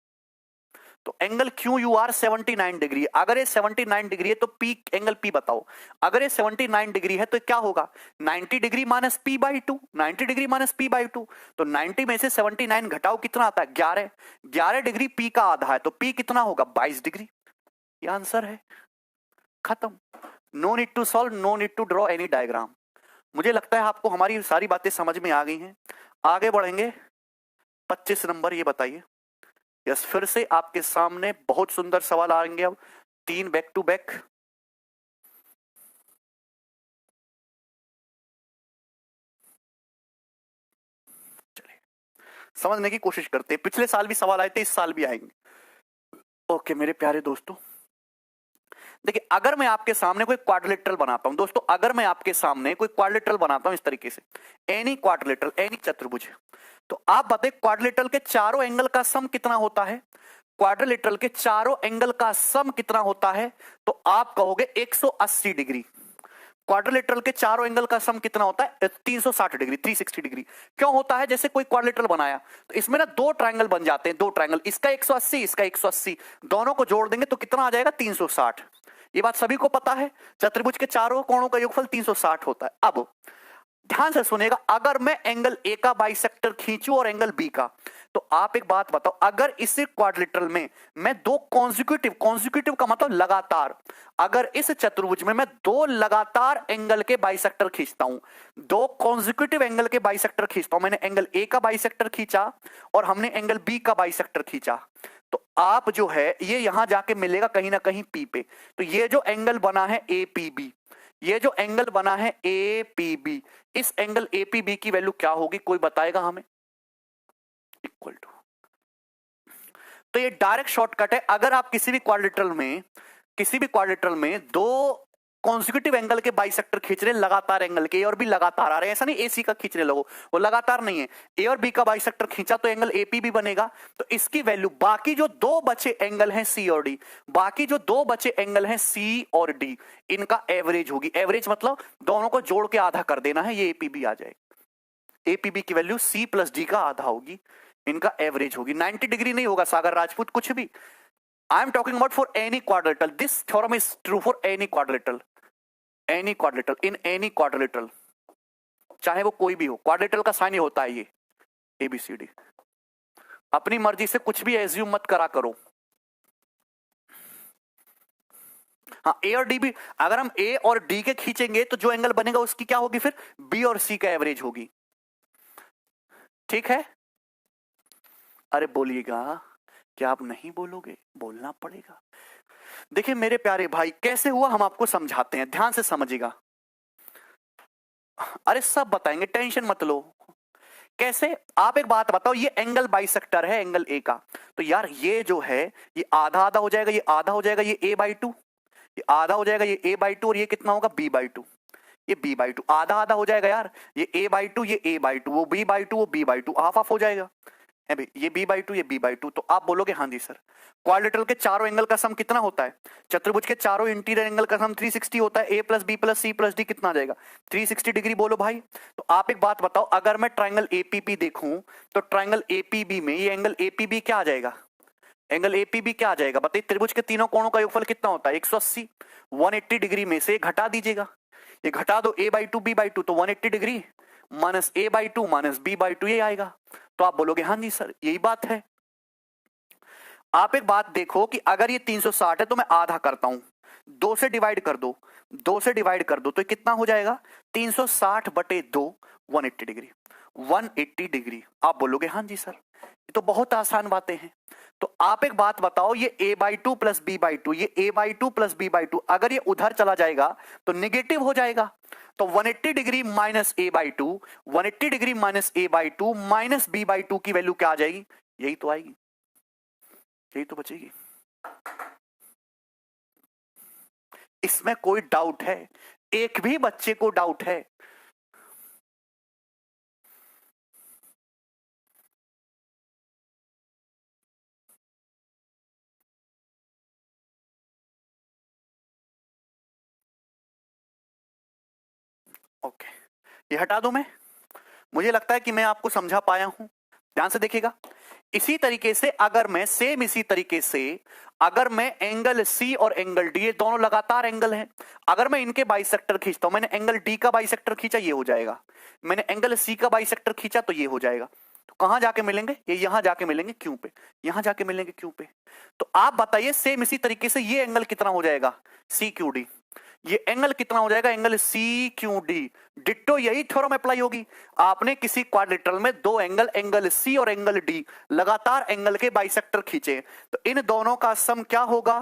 S1: तो angle Q U R 79 degree. अगर ये 79 डिग्री है तो पी एंगल पी बताओ। अगर ये 79 डिग्री है तो क्या होगा? 90 degree minus P by two, 90 degree minus P by two. तो 90 में से 79 घटाओ, कितना आता है? 11। 11 डिग्री पी का आधा है, तो पी कितना होगा? 22 डिग्री। ये आंसर है, खत्म। No need to solve, no need to draw any diagram. मुझे लगता है आपको हमारी सारी बातें समझ में आ गई हैं। आगे बढ़ेंगे। 25 नंबर, ये बताइए। यस, फिर से आपके सामने बहुत सुंदर सवाल आएंगे अब, 3 बैक टू बैक। चलिए समझने की कोशिश करते हैं। पिछले साल भी सवाल आए थे, इस साल भी आएंगे। ओके मेरे प्यारे दोस्तों, देखिए अगर मैं आपके सामने कोई क्वाड्रिलेटरल बनाता हूं दोस्तों, अगर मैं आपके सामने कोई क्वाड्रिलेटरल बनाता हूं इस तरीके से, एनी क्वाड्रिलेटरल, एनी चतुर्भुज, तो आप बताइए क्वाड्रिलेटरल के चारों एंगल का सम कितना होता है? क्वाड्रिलेटरल के चारों एंगल का सम कितना होता है? तो आप कहोगे 180 डिग्री। क्वाड्रिलेटरल के चारों एंगल का सम कितना होता है? 360 डिग्री, 360 डिग्री। क्यों होता है? जैसे कोई क्वाड्रिलेटरल बनाया तो इसमें ना दो ट्रायंगल बन जाते हैं, दो ट्रायंगल, इसका 180, इसका 180, दोनों को जोड़ देंगे तो कितना आ जाएगा? 360। ये बात सभी को पता है, चतुर्भुज के चारों कोणों का योगफल 360 होता है। अब ध्यान से सुनेगा, अगर मैं एंगल ए का बाइसेक्टर खींचूं और एंगल बी का, तो आप एक बात बताओ, अगर इस क्वाड्रिलेटरल में मैं दो कॉन्जिक्यूटिव का मतलब लगातार, अगर इस चतुर्भुज में मैं दो लगातार एंगल के बाइसेक्टर खींचता हूं, दो कॉन्जिक्यूटिव एंगल के बाइसेक्टर खींचता हूं, मैंने एंगल ए का बाइसेक्टर खींचा और हमने एंगल बी का बाइसेक्टर खींचा, तो आप जो है ये यहां जाके मिलेगा कहीं ना कहीं पी पे। तो ये जो एंगल बना है ए पी बी, ये जो एंगल बना है ए पी बी, इस एंगल ए पी बी की वैल्यू क्या होगी? कोई बताएगा हमें? इक्वल टू, तो ये डायरेक्ट शॉर्टकट है। अगर आप किसी भी क्वाड्रिलेटरल में दो कॉन्जिक्यूटिव एंगल के बाइसेक्टर खींच रहे हैं, लगातार एंगल के, ए और बी लगातार आ रहे हैं, ऐसा नहीं एसी का खींचने लगो, वो लगातार नहीं है। ए और बी का बाइसेक्टर खींचा तो एंगल एपी भी बनेगा, तो इसकी वैल्यू बाकी जो दो बचे एंगल हैं सी और डी, बाकी जो दो बचे एंगल हैं सी और डी, इनका एवरेज होगी। एवरेज मतलब दोनों को जोड़ के आधा कर देना है, ये एपीबी आ जाएगा। एपीबी की वैल्यू सी प्लस डी का आधा होगी, इनका एवरेज होगी। 90 डिग्री नहीं होगा सागर राजपूत कुछ भी। I am talking about for any quadrilateral, this theorem is true for any quadrilateral, any quadrilateral, in any quadrilateral, चाहे वो कोई भी हो। क्वाड्रिलेटरल का साइन ये होता है, ये एबीसीडी। अपनी मर्जी से कुछ भी एज्यूम मत करा करो। हाँ, ए और डी भी, अगर हम ए और डी के खींचेंगे तो जो एंगल बनेगा उसकी क्या होगी? फिर बी और सी का एवरेज होगी। ठीक है? अरे बोलिएगा, क्या आप नहीं बोलोगे? बोलना पड़ेगा। देखिए मेरे प्यारे भाई, कैसे हुआ हम आपको समझाते हैं, ध्यान से समझिएगा। अरे सब बताएंगे, टेंशन मत लो। कैसे? आप एक बात बताओ, ये एंगल बाइसेक्टर है एंगल ए का, तो यार ये जो है ये आधा आधा हो जाएगा, ये आधा हो जाएगा, ये ए बाई टू, ये आधा हो जाएगा, ये ए बाई टू, और ये कितना होगा? बी बाई टू, ये बी बाई टू, आधा आधा हो जाएगा यार, ये ए बाई टू, ये ए बाई टू, वो बी बाई टू, वो B by two, half half हो जाएगा है भाई, ये बी बाई टू, ये बी बाई टू। तो आप बोलोगे हाँ जी सर, क्वाड्रिलेटरल के चारों एंगल का सम कितना होता है? चतुर्भुज के चारों इंटीरियर एंगल का सम 360 होता है। A plus B plus C plus D कितना आ जाएगा? 360 डिग्री। बोलो भाई। तो आप एक बात बताओ, अगर मैं ट्राइंगल एपीबी देखूं तो ट्राइंगल एपीबी में ये एंगल एपीबी क्या आ जाएगा? एंगल एपीबी क्या आ जाएगा? बताइए, त्रिभुज के तीनों कोणों का योगफल कितना होता है? 180। 180 डिग्री में से घटा दीजिएगा, ये घटा दो, A by two B by two, तो 180 degree minus A by two minus B by two, ये आएगा। तो आप बोलोगे हाँ जी सर यही बात है। आप एक बात देखो कि अगर ये 360 है तो मैं आधा करता हूं, 2 से डिवाइड कर दो, 2 से डिवाइड कर दो तो ये कितना हो जाएगा 360 बटे 2, 180 डिग्री, 180 डिग्री। आप बोलोगे हाँ जी सर ये तो बहुत आसान बातें हैं। तो आप एक बात बताओ, ये a/2 प्लस b/2, ये a/2 प्लस b/2 अगर ये उधर चला जाएगा तो निगेटिव हो जाएगा। तो 180 degree minus a/2, 180 degree minus a/2 minus b/2 की वैल्यू क्या आ जाएगी, यही तो आएगी, यही तो बचेगी। इसमें कोई डाउट है? एक भी बच्चे को डाउट है? ओके, ये हटा दूं मैं? मुझे लगता है कि मैं आपको समझा पाया हूं। ध्यान से देखिएगा, इसी तरीके से अगर मैं सेम इसी तरीके से अगर मैं एंगल सी और एंगल डी, ये दोनों लगातार एंगल हैं, अगर मैं इनके बाइसेक्टर खींचता हूं, मैंने एंगल डी का बाइसेक्टर खींचा ये हो जाएगा, मैंने एंगल सी का बाइसेक्टर खींचा तो ये हो जाएगा। तो कहां जाके मिलेंगे? ये यहां जाके मिलेंगे क्यू पे, यहां जाके मिलेंगे क्यू पे। तो आप बताइए सेम इसी तरीके से ये एंगल कितना हो जाएगा, सी क्यू डी। ये एंगल कितना हो जाएगा, angle C Q D. Ditto यही थ्योरम अप्लाई होगी। आपने किसी क्वाड्रिलेटरल में दो एंगल, एंगल सी और एंगल डी, लगातार एंगल के बाइसेक्टर खींचे, तो इन दोनों का सम क्या होगा?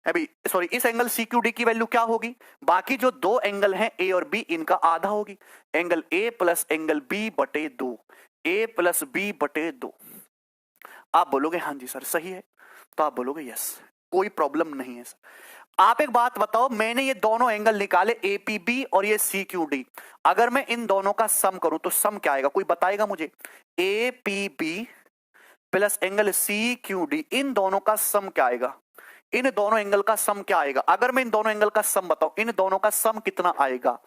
S1: अभी सॉरी, इस एंगल सी क्यू डी की वैल्यू क्या होगी? बाकी जो दो एंगल हैं ए और बी, इनका आधा होगी, angle A plus angle B बटे 2, ए प्लस बी बटे 2। आप बोलोगे हाँ जी सर सही है, तो आप बोलोगे यस, कोई प्रॉब्लम नहीं है सर। आप एक बात बताओ, मैंने ये दोनों एंगल निकाले एपीबी और ये सीक्यूडी, अगर मैं इन दोनों का सम करूं तो सम क्या आएगा? कोई बताएगा मुझे? एपीबी प्लस एंगल सीक्यूडी, इन दोनों का सम क्या आएगा? इन दोनों एंगल का सम क्या आएगा? अगर मैं इन दोनों एंगल का सम बताऊं, इन दोनों का सम कितना आएगा?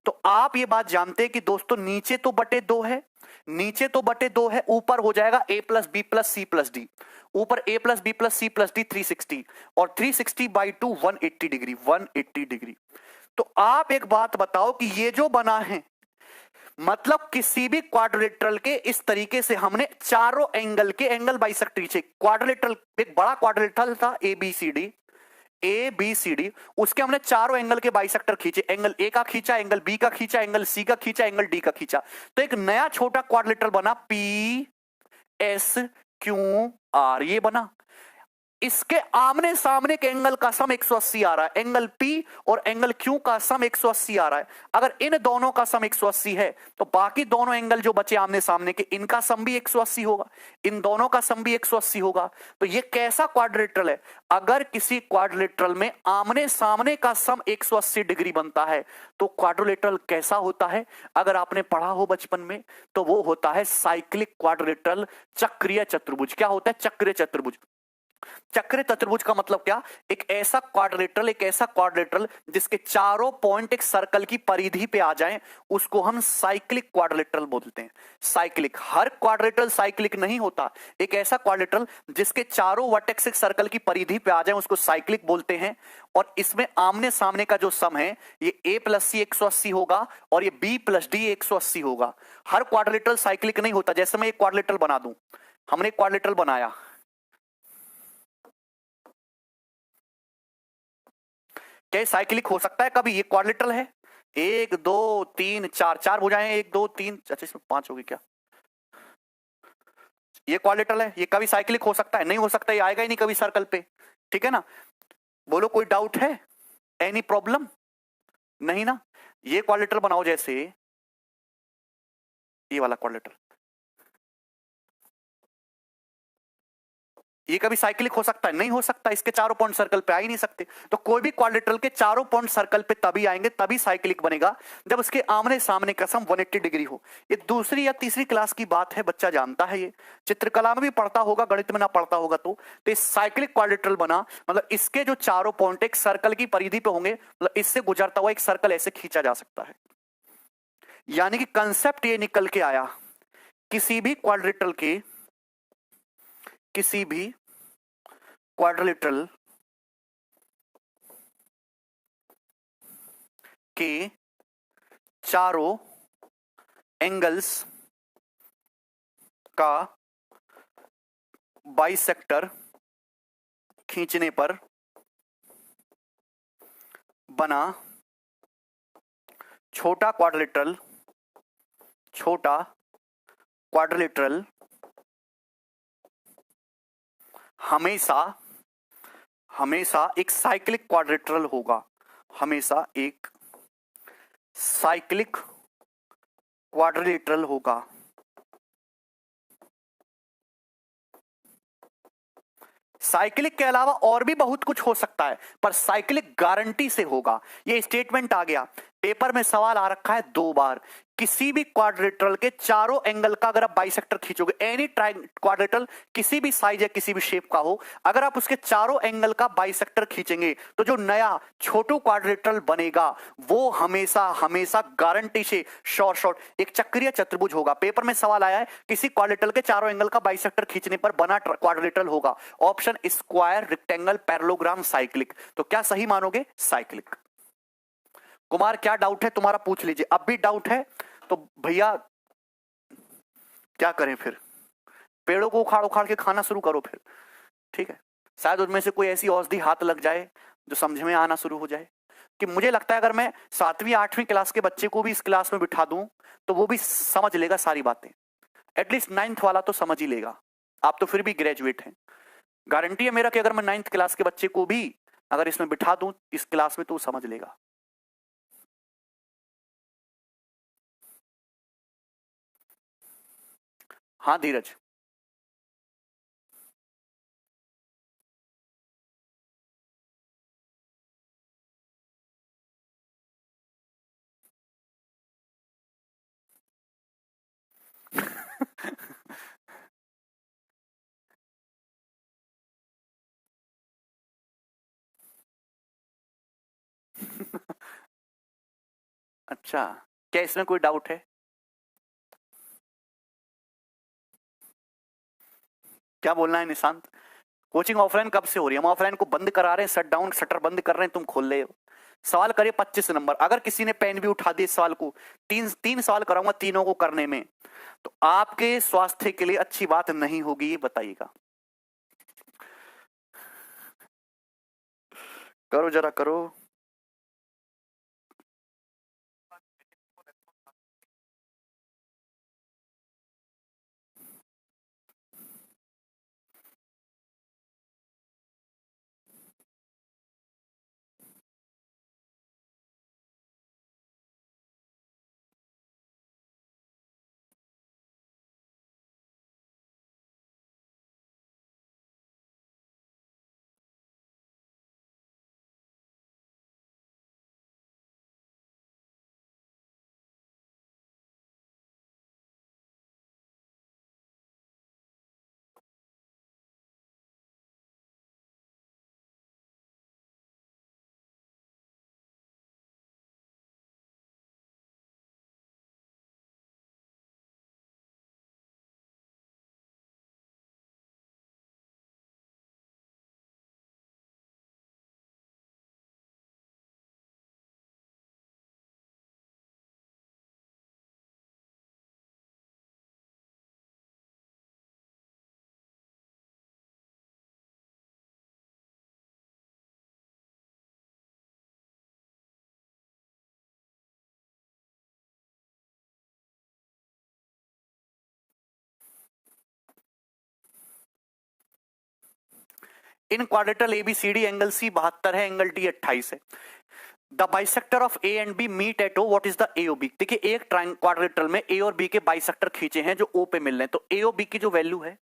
S1: तो आप ये बात जानते हैं कि दोस्तों नीचे तो बटे 2 है, नीचे तो बटे 2 है, ऊपर हो जाएगा a plus B plus C plus D, ऊपर a plus B plus C plus D 360, और 360 बाई 2 180 डिग्री, 180 डिग्री। तो आप एक बात बताओ कि ये जो बना है, मतलब किसी भी क्वाड्रिलेटरल के इस तरीके से हमने चारों एंगल के एंगल बाइसेक्ट खींचे। क्वाड्रिलेटरल एक बड़ा क्वाड्रिलेटरल था ए बी सी डी, उसके हमने चारों एंगल के बाइसेक्टर खींचे, एंगल ए का खींचा, एंगल बी का खींचा, एंगल सी का खींचा, एंगल डी का खींचा, तो एक नया छोटा क्वाड्रिलेटरल बना पी एस क्यू आर, ये बना। इसके आमने सामने के एंगल का सम 180 आ रहा है, एंगल P और एंगल Q का सम 180 आ रहा है। अगर इन दोनों का सम 180 है तो बाकी दोनों एंगल जो बचे आमने सामने के, इनका सम भी 180 होगा, इन दोनों का सम भी 180 होगा। तो ये कैसा क्वाड्रिलेटरल है? अगर किसी क्वाड्रिलेटरल में आमने सामने का सम 180 डिग्री बनता है तो क्वाड्रिलेटरल कैसा होता है? अगर आपने पढ़ा हो बचपन में तो वो होता है साइक्लिक क्वाड्रिलेटरल, चक्रीय चतुर्भुज। क्या होता है? चक्रीय चतुर्भुज। चक्रीय चतुर्भुज का मतलब क्या? एक ऐसा क्वाड्रिलेटरल जिसके चारों पॉइंट एक सर्कल की परिधि पे आ जाएं, उसको हम साइक्लिक क्वाड्रिलेटरल बोलते हैं। साइक्लिक, हर क्वाड्रिलेटरल साइक्लिक नहीं होता, एक ऐसा क्वाड्रिलेटरल जिसके चारों वर्टेक्स एक सर्कल की परिधि पे आ जाएं, उसको साइक्लिक बोलते हैं। और इसमें आमने सामने का जो सम है, ये a प्लस सी 180 होगा और ये b प्लस डी 180 होगा। हर क्वाड्रिलेटरल साइक्लिक नहीं होता। जैसे मैं एक क्वाड्रिलेटरल बना दूं, हमने एक क्वाड्रिलेटरल बनाया, क्या साइक्लिक हो सकता है कभी? ये क्वाड्रिलेटरल है, 1 2 3 4, 4 भुजाएं, 1 2 3, अच्छा इसमें 5 होगी क्या? ये क्वाड्रिलेटरल है, ये कभी साइक्लिक हो सकता है? नहीं हो सकता, ये आएगा ही नहीं कभी सर्कल पे। ठीक है ना? बोलो कोई डाउट है? Any problem? नहीं ना? ये क्वाड्रिलेटरल बनाओ, जैसे ये वाला क्वाड्रिलेटरल, ये कभी साइक्लिक हो सकता है? नहीं हो सकता, इसके चारों पॉइंट सर्कल पे आ ही नहीं सकते। तो कोई भी क्वाड्रिलेटरल के चारों पॉइंट सर्कल पे तभी आएंगे, तभी साइक्लिक बनेगा, जब उसके आमने सामने का सम 180 डिग्री हो। ये दूसरी या तीसरी क्लास की बात है, बच्चा जानता है, ये चित्रकला में भी पढ़ता होगा, गणित में ना पढ़ता होगा तो साइक्लिक क्वाड्रिलेटरल बना, मतलब इसके जो चारों पॉइंट एक सर्कल की परिधि पे होंगे, मतलब इससे गुजरता हुआ एक सर्कल ऐसे खींचा जा सकता है। यानी कि कंसेप्ट ये निकल के आया, किसी भी क्वाड्रिलेटरल के, किसी भी क्वाड्रिलेटरल के चारों एंगल्स का बाइसेक्टर खींचने पर बना छोटा क्वाड्रिलेटरल हमेशा एक साइक्लिक क्वाड्रिलेटरल होगा, हमेशा एक साइक्लिक क्वाड्रिलेटरल होगा। साइक्लिक के अलावा और भी बहुत कुछ हो सकता है, पर साइक्लिक गारंटी से होगा। ये स्टेटमेंट आ गया। पेपर में सवाल आ रखा है 2 बार। किसी भी क्वाड्रिलेटरल के चारों एंगल का अगर आप बाइसेक्टर खींचोगे, एनी क्वाड्रिलेटरल किसी भी साइज या किसी भी शेप का हो, अगर आप उसके चारों एंगल का बाइसेक्टर खींचेंगे तो जो नया छोटू क्वाड्रिलेटरल बनेगा वो हमेशा हमेशा गारंटी से शॉर्ट एक चक्रीय चतुर्भुज होगा। पेपर में सवाल आया है किसी क्वाड्रिलेटरल के चारों एंगल का बाइसेक्टर खींचने पर बना क्वाड्रिलेटरल होगा। Option square, rectangle, parallelogram, cyclic. तो क्या सही मानोगे? साइक्लिक। कुमार क्या डाउट है तुम्हारा? पूछ लीजिए। अब भी डाउट है तो भैया क्या करें फिर? पेड़ों को उखाड़ उखाड़ के खाना शुरू करो फिर, ठीक है। शायद उनमें से कोई ऐसी औषधि हाथ लग जाए जो समझ में आना शुरू हो जाए। कि मुझे लगता है अगर मैं 7वीं 8वीं क्लास के बच्चे को भी इस क्लास में बिठा दूं तो वो भी समझ लेगा सारी बातें। एटलीस्ट 9th वाला तो समझ ही लेगा। आप तो फिर भी ग्रेजुएट हैं। गारंटी है मेरा कि अगर मैं 9th क्लास के बच्चे को भी अगर इसमें बिठा दूं इस क्लास में तो वो समझ लेगा। हाँ धीरज। अच्छा, क्या इसमें कोई डाउट है? क्या बोलना है निशांत? कोचिंग ऑफलाइन कब से हो रही है? हम ऑफलाइन को बंद करा रहे हैं, शट डाउन शटर बंद कर रहे हैं, तुम खोल रहे हो। सवाल करिए 25 नंबर। अगर किसी ने पेन भी उठा दिया इस सवाल को, तीन सवाल कराऊंगा, तीनों को करने में तो आपके स्वास्थ्य के लिए अच्छी बात नहीं होगी, ये बताइएगा। करो जरा करो। In quadrilateral ABCD angle C 72 है, एंगल डी 28 है। The bisector of A and B meet at O, what is the A O B? देखिए एक क्वाड्रेटल में ए और बी के बाइसेक्टर खींचे हैं जो ओ पे मिल रहे हैं, तो ए और बी की जो वैल्यू है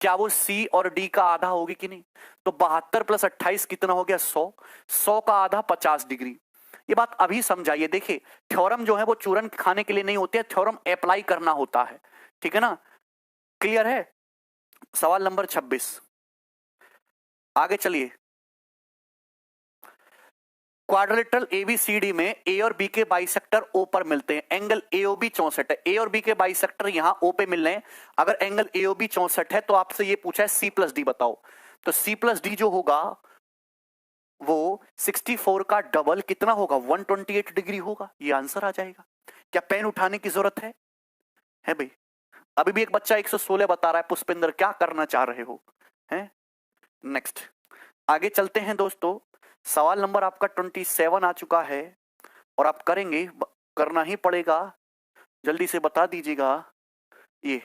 S1: क्या वो सी और डी का आधा होगी कि नहीं? तो 72 + 28 कितना हो गया? 100। 100 का आधा 50 डिग्री। ये बात अभी समझाइए। देखिए थ्योरम जो है वो चूरन खाने के लिए नहीं होते हैं, थ्योरम अप्लाई करना होता है, ठीक है ना? क्लियर है? सवाल नंबर 26, आगे चलिए। क्वाड्रिलेटरल एबीसीडी में ए और बी के बाइसेक्टर ओ पर मिलते हैं, एंगल एओबी 64 है। ए और बी के बाइसेक्टर यहां ओ पे मिल रहे हैं। अगर एंगल एओबी 64 है तो आपसे ये पूछा है सी प्लस डी बताओ, तो सी प्लस डी जो होगा वो 64 का डबल कितना होगा? 128 डिग्री होगा। ये आंसर आ जाएगा। क्या पेन उठाने की जरूरत है भाई? अभी भी एक बच्चा 116 बता रहा है। पुष्पेंद्र क्या करना चाह रहे हो? हैं? नेक्स्ट आगे चलते हैं दोस्तों। सवाल नंबर आपका 27 आ चुका है और आप करेंगे, करना ही पड़ेगा, जल्दी से बता दीजिएगा। ये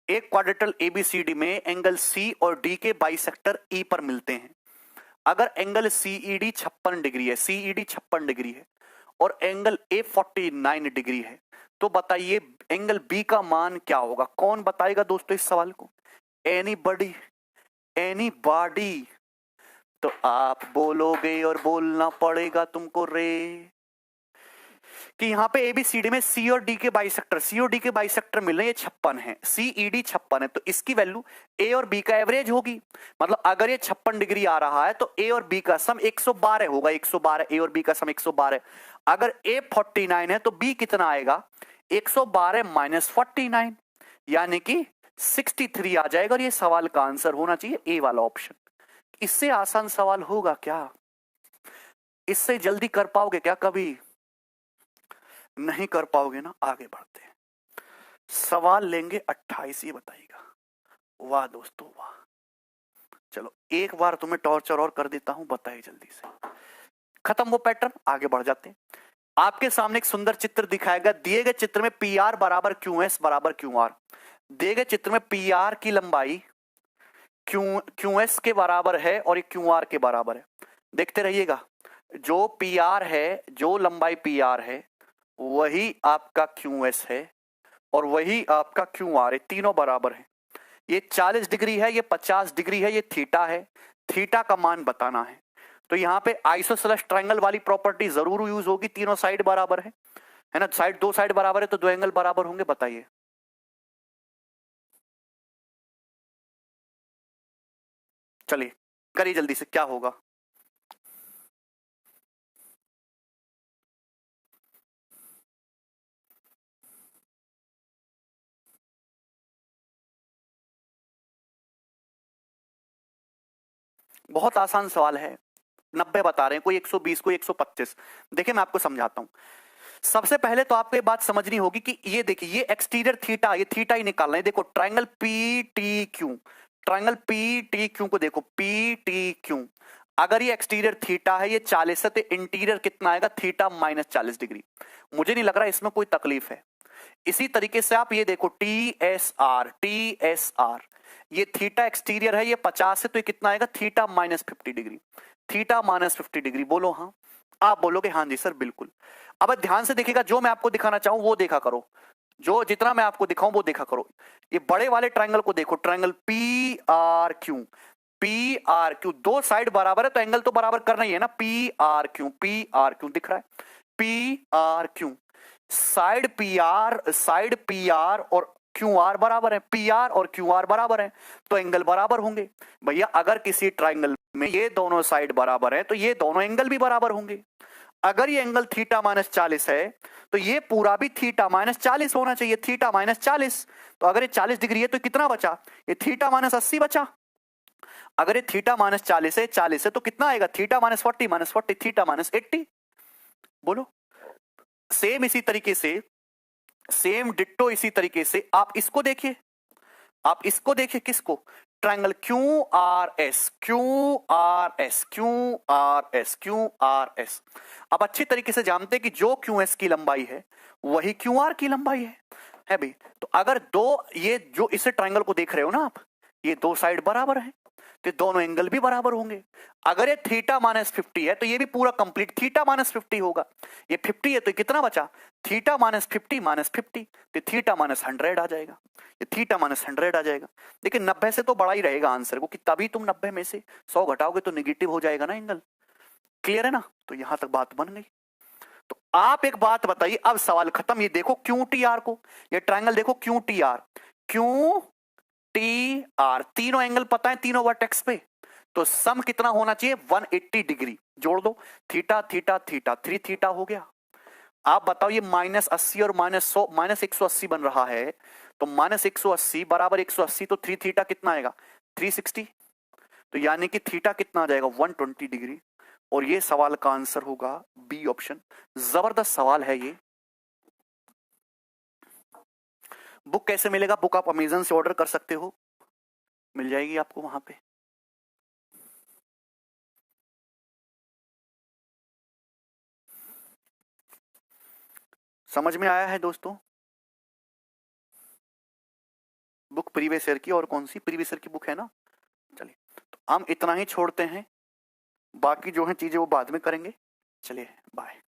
S1: एक क्वाड्रेटल एबीसीडी में एंगल सी और डी के बाइसेक्टर ई पर मिलते हैं। अगर एंगल सीईडी 56 डिग्री है, सीईडी 56 डिग्री है और एंगल ए 49 डिग्री है, तो बताइए एंगल बी का मान क्या होगा? कौन बताएगा दोस्तों इस सवाल को? एनीबॉडी? एनीबॉडी? तो आप बोलोगे और बोलना पड़ेगा तुमको रे कि यहां पे एबीसीडी में सी और डी के बाइसेक्टर, सी और डी के बाइसेक्टर मिल रहे हैं, ये 56 है, सीईडी 56 है, तो इसकी वैल्यू ए और बी का एवरेज होगी। मतलब अगर ये 56 डिग्री आ रहा है तो ए और बी का सम 112 होगा, 112, ए और बी का सम 112। अगर ए 49 है तो बी कितना आएगा? 112 माइनस 49, यानी कि 63 आ जाएगा। और ये सवाल का आंसर होना चाहिए ए वाला ऑप्शन। इससे आसान सवाल होगा क्या? इससे जल्दी कर पाओगे क्या? कभी नहीं कर पाओगे ना। आगे बढ़ते हैं, सवाल लेंगे 28, ये बताइएगा। वाह दोस्तों वाह, चलो एक बार तुम्हें टॉर्चर और कर देता हूं, बताइए जल्दी से। खत्म वो पैटर्न, आगे बढ़ जाते हैं। आपके सामने एक सुंदर चित्र दिखाएगा। दिए गए चित्र में पी आर बराबर क्यू एस बराबर क्यू आर। दिए गए चित्र में पी आर की लंबाई क्यू एस के बराबर है और ये क्यू आर के बराबर है। देखते रहिएगा, जो पी आर है, जो लंबाई पी आर है वही आपका क्यू एस है और वही आपका क्यू आर है, तीनों बराबर है। ये 40 डिग्री है, ये 50 डिग्री है, ये थीटा है। थीटा का मान बताना है तो यहां पे आइसोसेलेस ट्रायंगल वाली प्रॉपर्टी जरूर यूज होगी। तीनों साइड बराबर है ना, साइड दो साइड बराबर है तो दो एंगल बराबर होंगे। बताइए चलिए करिए जल्दी से, क्या होगा? बहुत आसान सवाल है। 90 बता रहे हैं, कोई 120, कोई 125। देखिए मैं आपको समझाता हूं। सबसे पहले तो आपको ये बात समझनी होगी कि ये देखिए, ये एक्सटीरियर थीटा, ये थीटा ही निकालना है। देखो triangle P T Q, triangle P T Q को देखो, पी टी क्यू। अगर ये एक्सटीरियर थीटा है, ये 40 है, तो इंटीरियर कितना आएगा? Theta minus 40 degree. मुझे नहीं लग रहा इसमें कोई तकलीफ है। इसी तरीके से आप ये देखो T S R, T S R, ये थीटा एक्सटीरियर है, ये 50 है, तो ये कितना आएगा? Theta minus 50 degree. Theta minus 50 degree, बोलो हाँ। आप बोलोगे हाँ जी सर बिल्कुल। अब ध्यान से देखिएगा, जो मैं आपको दिखाना चाहूं वो देखा करो, जो जितना मैं आपको दिखाऊं वो देखा करो। ये बड़े वाले ट्रायंगल को देखो, triangle P R Q, P R Q, दो साइड बराबर है तो एंगल तो बराबर करना ही है ना। P R Q, P R Q दिख रहा है, P R Q. Side P R और क्यू आर बराबर है, पी आर और क्यू आर बराबर है तो एंगल बराबर होंगे। भैया अगर किसी ट्रायंगल में ये दोनों साइड बराबर है तो ये दोनों एंगल भी बराबर होंगे। अगर ये एंगल थीटा माइनस 40 है तो ये पूरा भी थीटा माइनस 40 होना चाहिए, थीटा माइनस 40। तो अगर ये 40 डिग्री है तो कितना बचा? ये थीटा माइनस 80 बचा। अगर ये थीटा माइनस 40 है तो कितना आएगा? Theta minus 40, theta minus 80। बोलो सेम इसी तरीके से, सेम डिट्टो इसी तरीके से आप इसको देखिए, आप इसको देखिए, किसको? Triangle Q R S, Q R S, Q R S, Q R S. अब अच्छी तरीके से जानते हैं कि जो क्यू एस की लंबाई है वही क्यू आर की लंबाई है भाई। तो अगर दो, ये जो इस ट्रायंगल को देख रहे हो ना आप, ये दो साइड बराबर है तो दोनों एंगल भी बराबर होंगे। अगर ये थीटा माइनस 50 है तो ये भी पूरा कंप्लीट थीटा माइनस 50 होगा। ये 50 है तो कितना बचा? थीटा माइनस 50 माइनस 50, तो थीटा माइनस 100 आ जाएगा। ये थीटा माइनस 100 आ जाएगा। देखिए 90 से तो बड़ा ही रहेगा आंसर को, कि तभी तुम 90 में से 100 घटाओगे तो निगेटिव हो जाएगा ना एंगल। क्लियर है ना? तो यहां तक बात बन गई। तो आप एक बात बताइए, अब सवाल खत्म। ये देखो क्यू टी आर को, ये ट्रायंगल देखो Q T R, Q T R, तीनों एंगल पता है तीनों वर्टेक्स पे, तो सम कितना होना चाहिए? 180 डिग्री। जोड़ दो, थीटा थीटा थीटा, 3 थीटा हो गया। आप बताओ ये माइनस 80 और माइनस 100, माइनस 180 बन रहा है, तो माइनस 180 बराबर 180, तो 3 थीटा कितना आएगा? 360। तो यानी कि थीटा कितना आ जाएगा? 120 डिग्री। और ये सवाल का आंसर होगा बी ऑप्शन। जबरदस्त सवाल है ये। बुक कैसे मिलेगा? बुक आप अमेजन से ऑर्डर कर सकते हो, मिल जाएगी आपको वहां पे। समझ में आया है दोस्तों? बुक प्रीवियस ईयर की, और कौन सी प्रीवियस ईयर की बुक है ना। चलिए, तो हम इतना ही छोड़ते हैं, बाकी जो है चीजें वो बाद में करेंगे। चलिए बाय।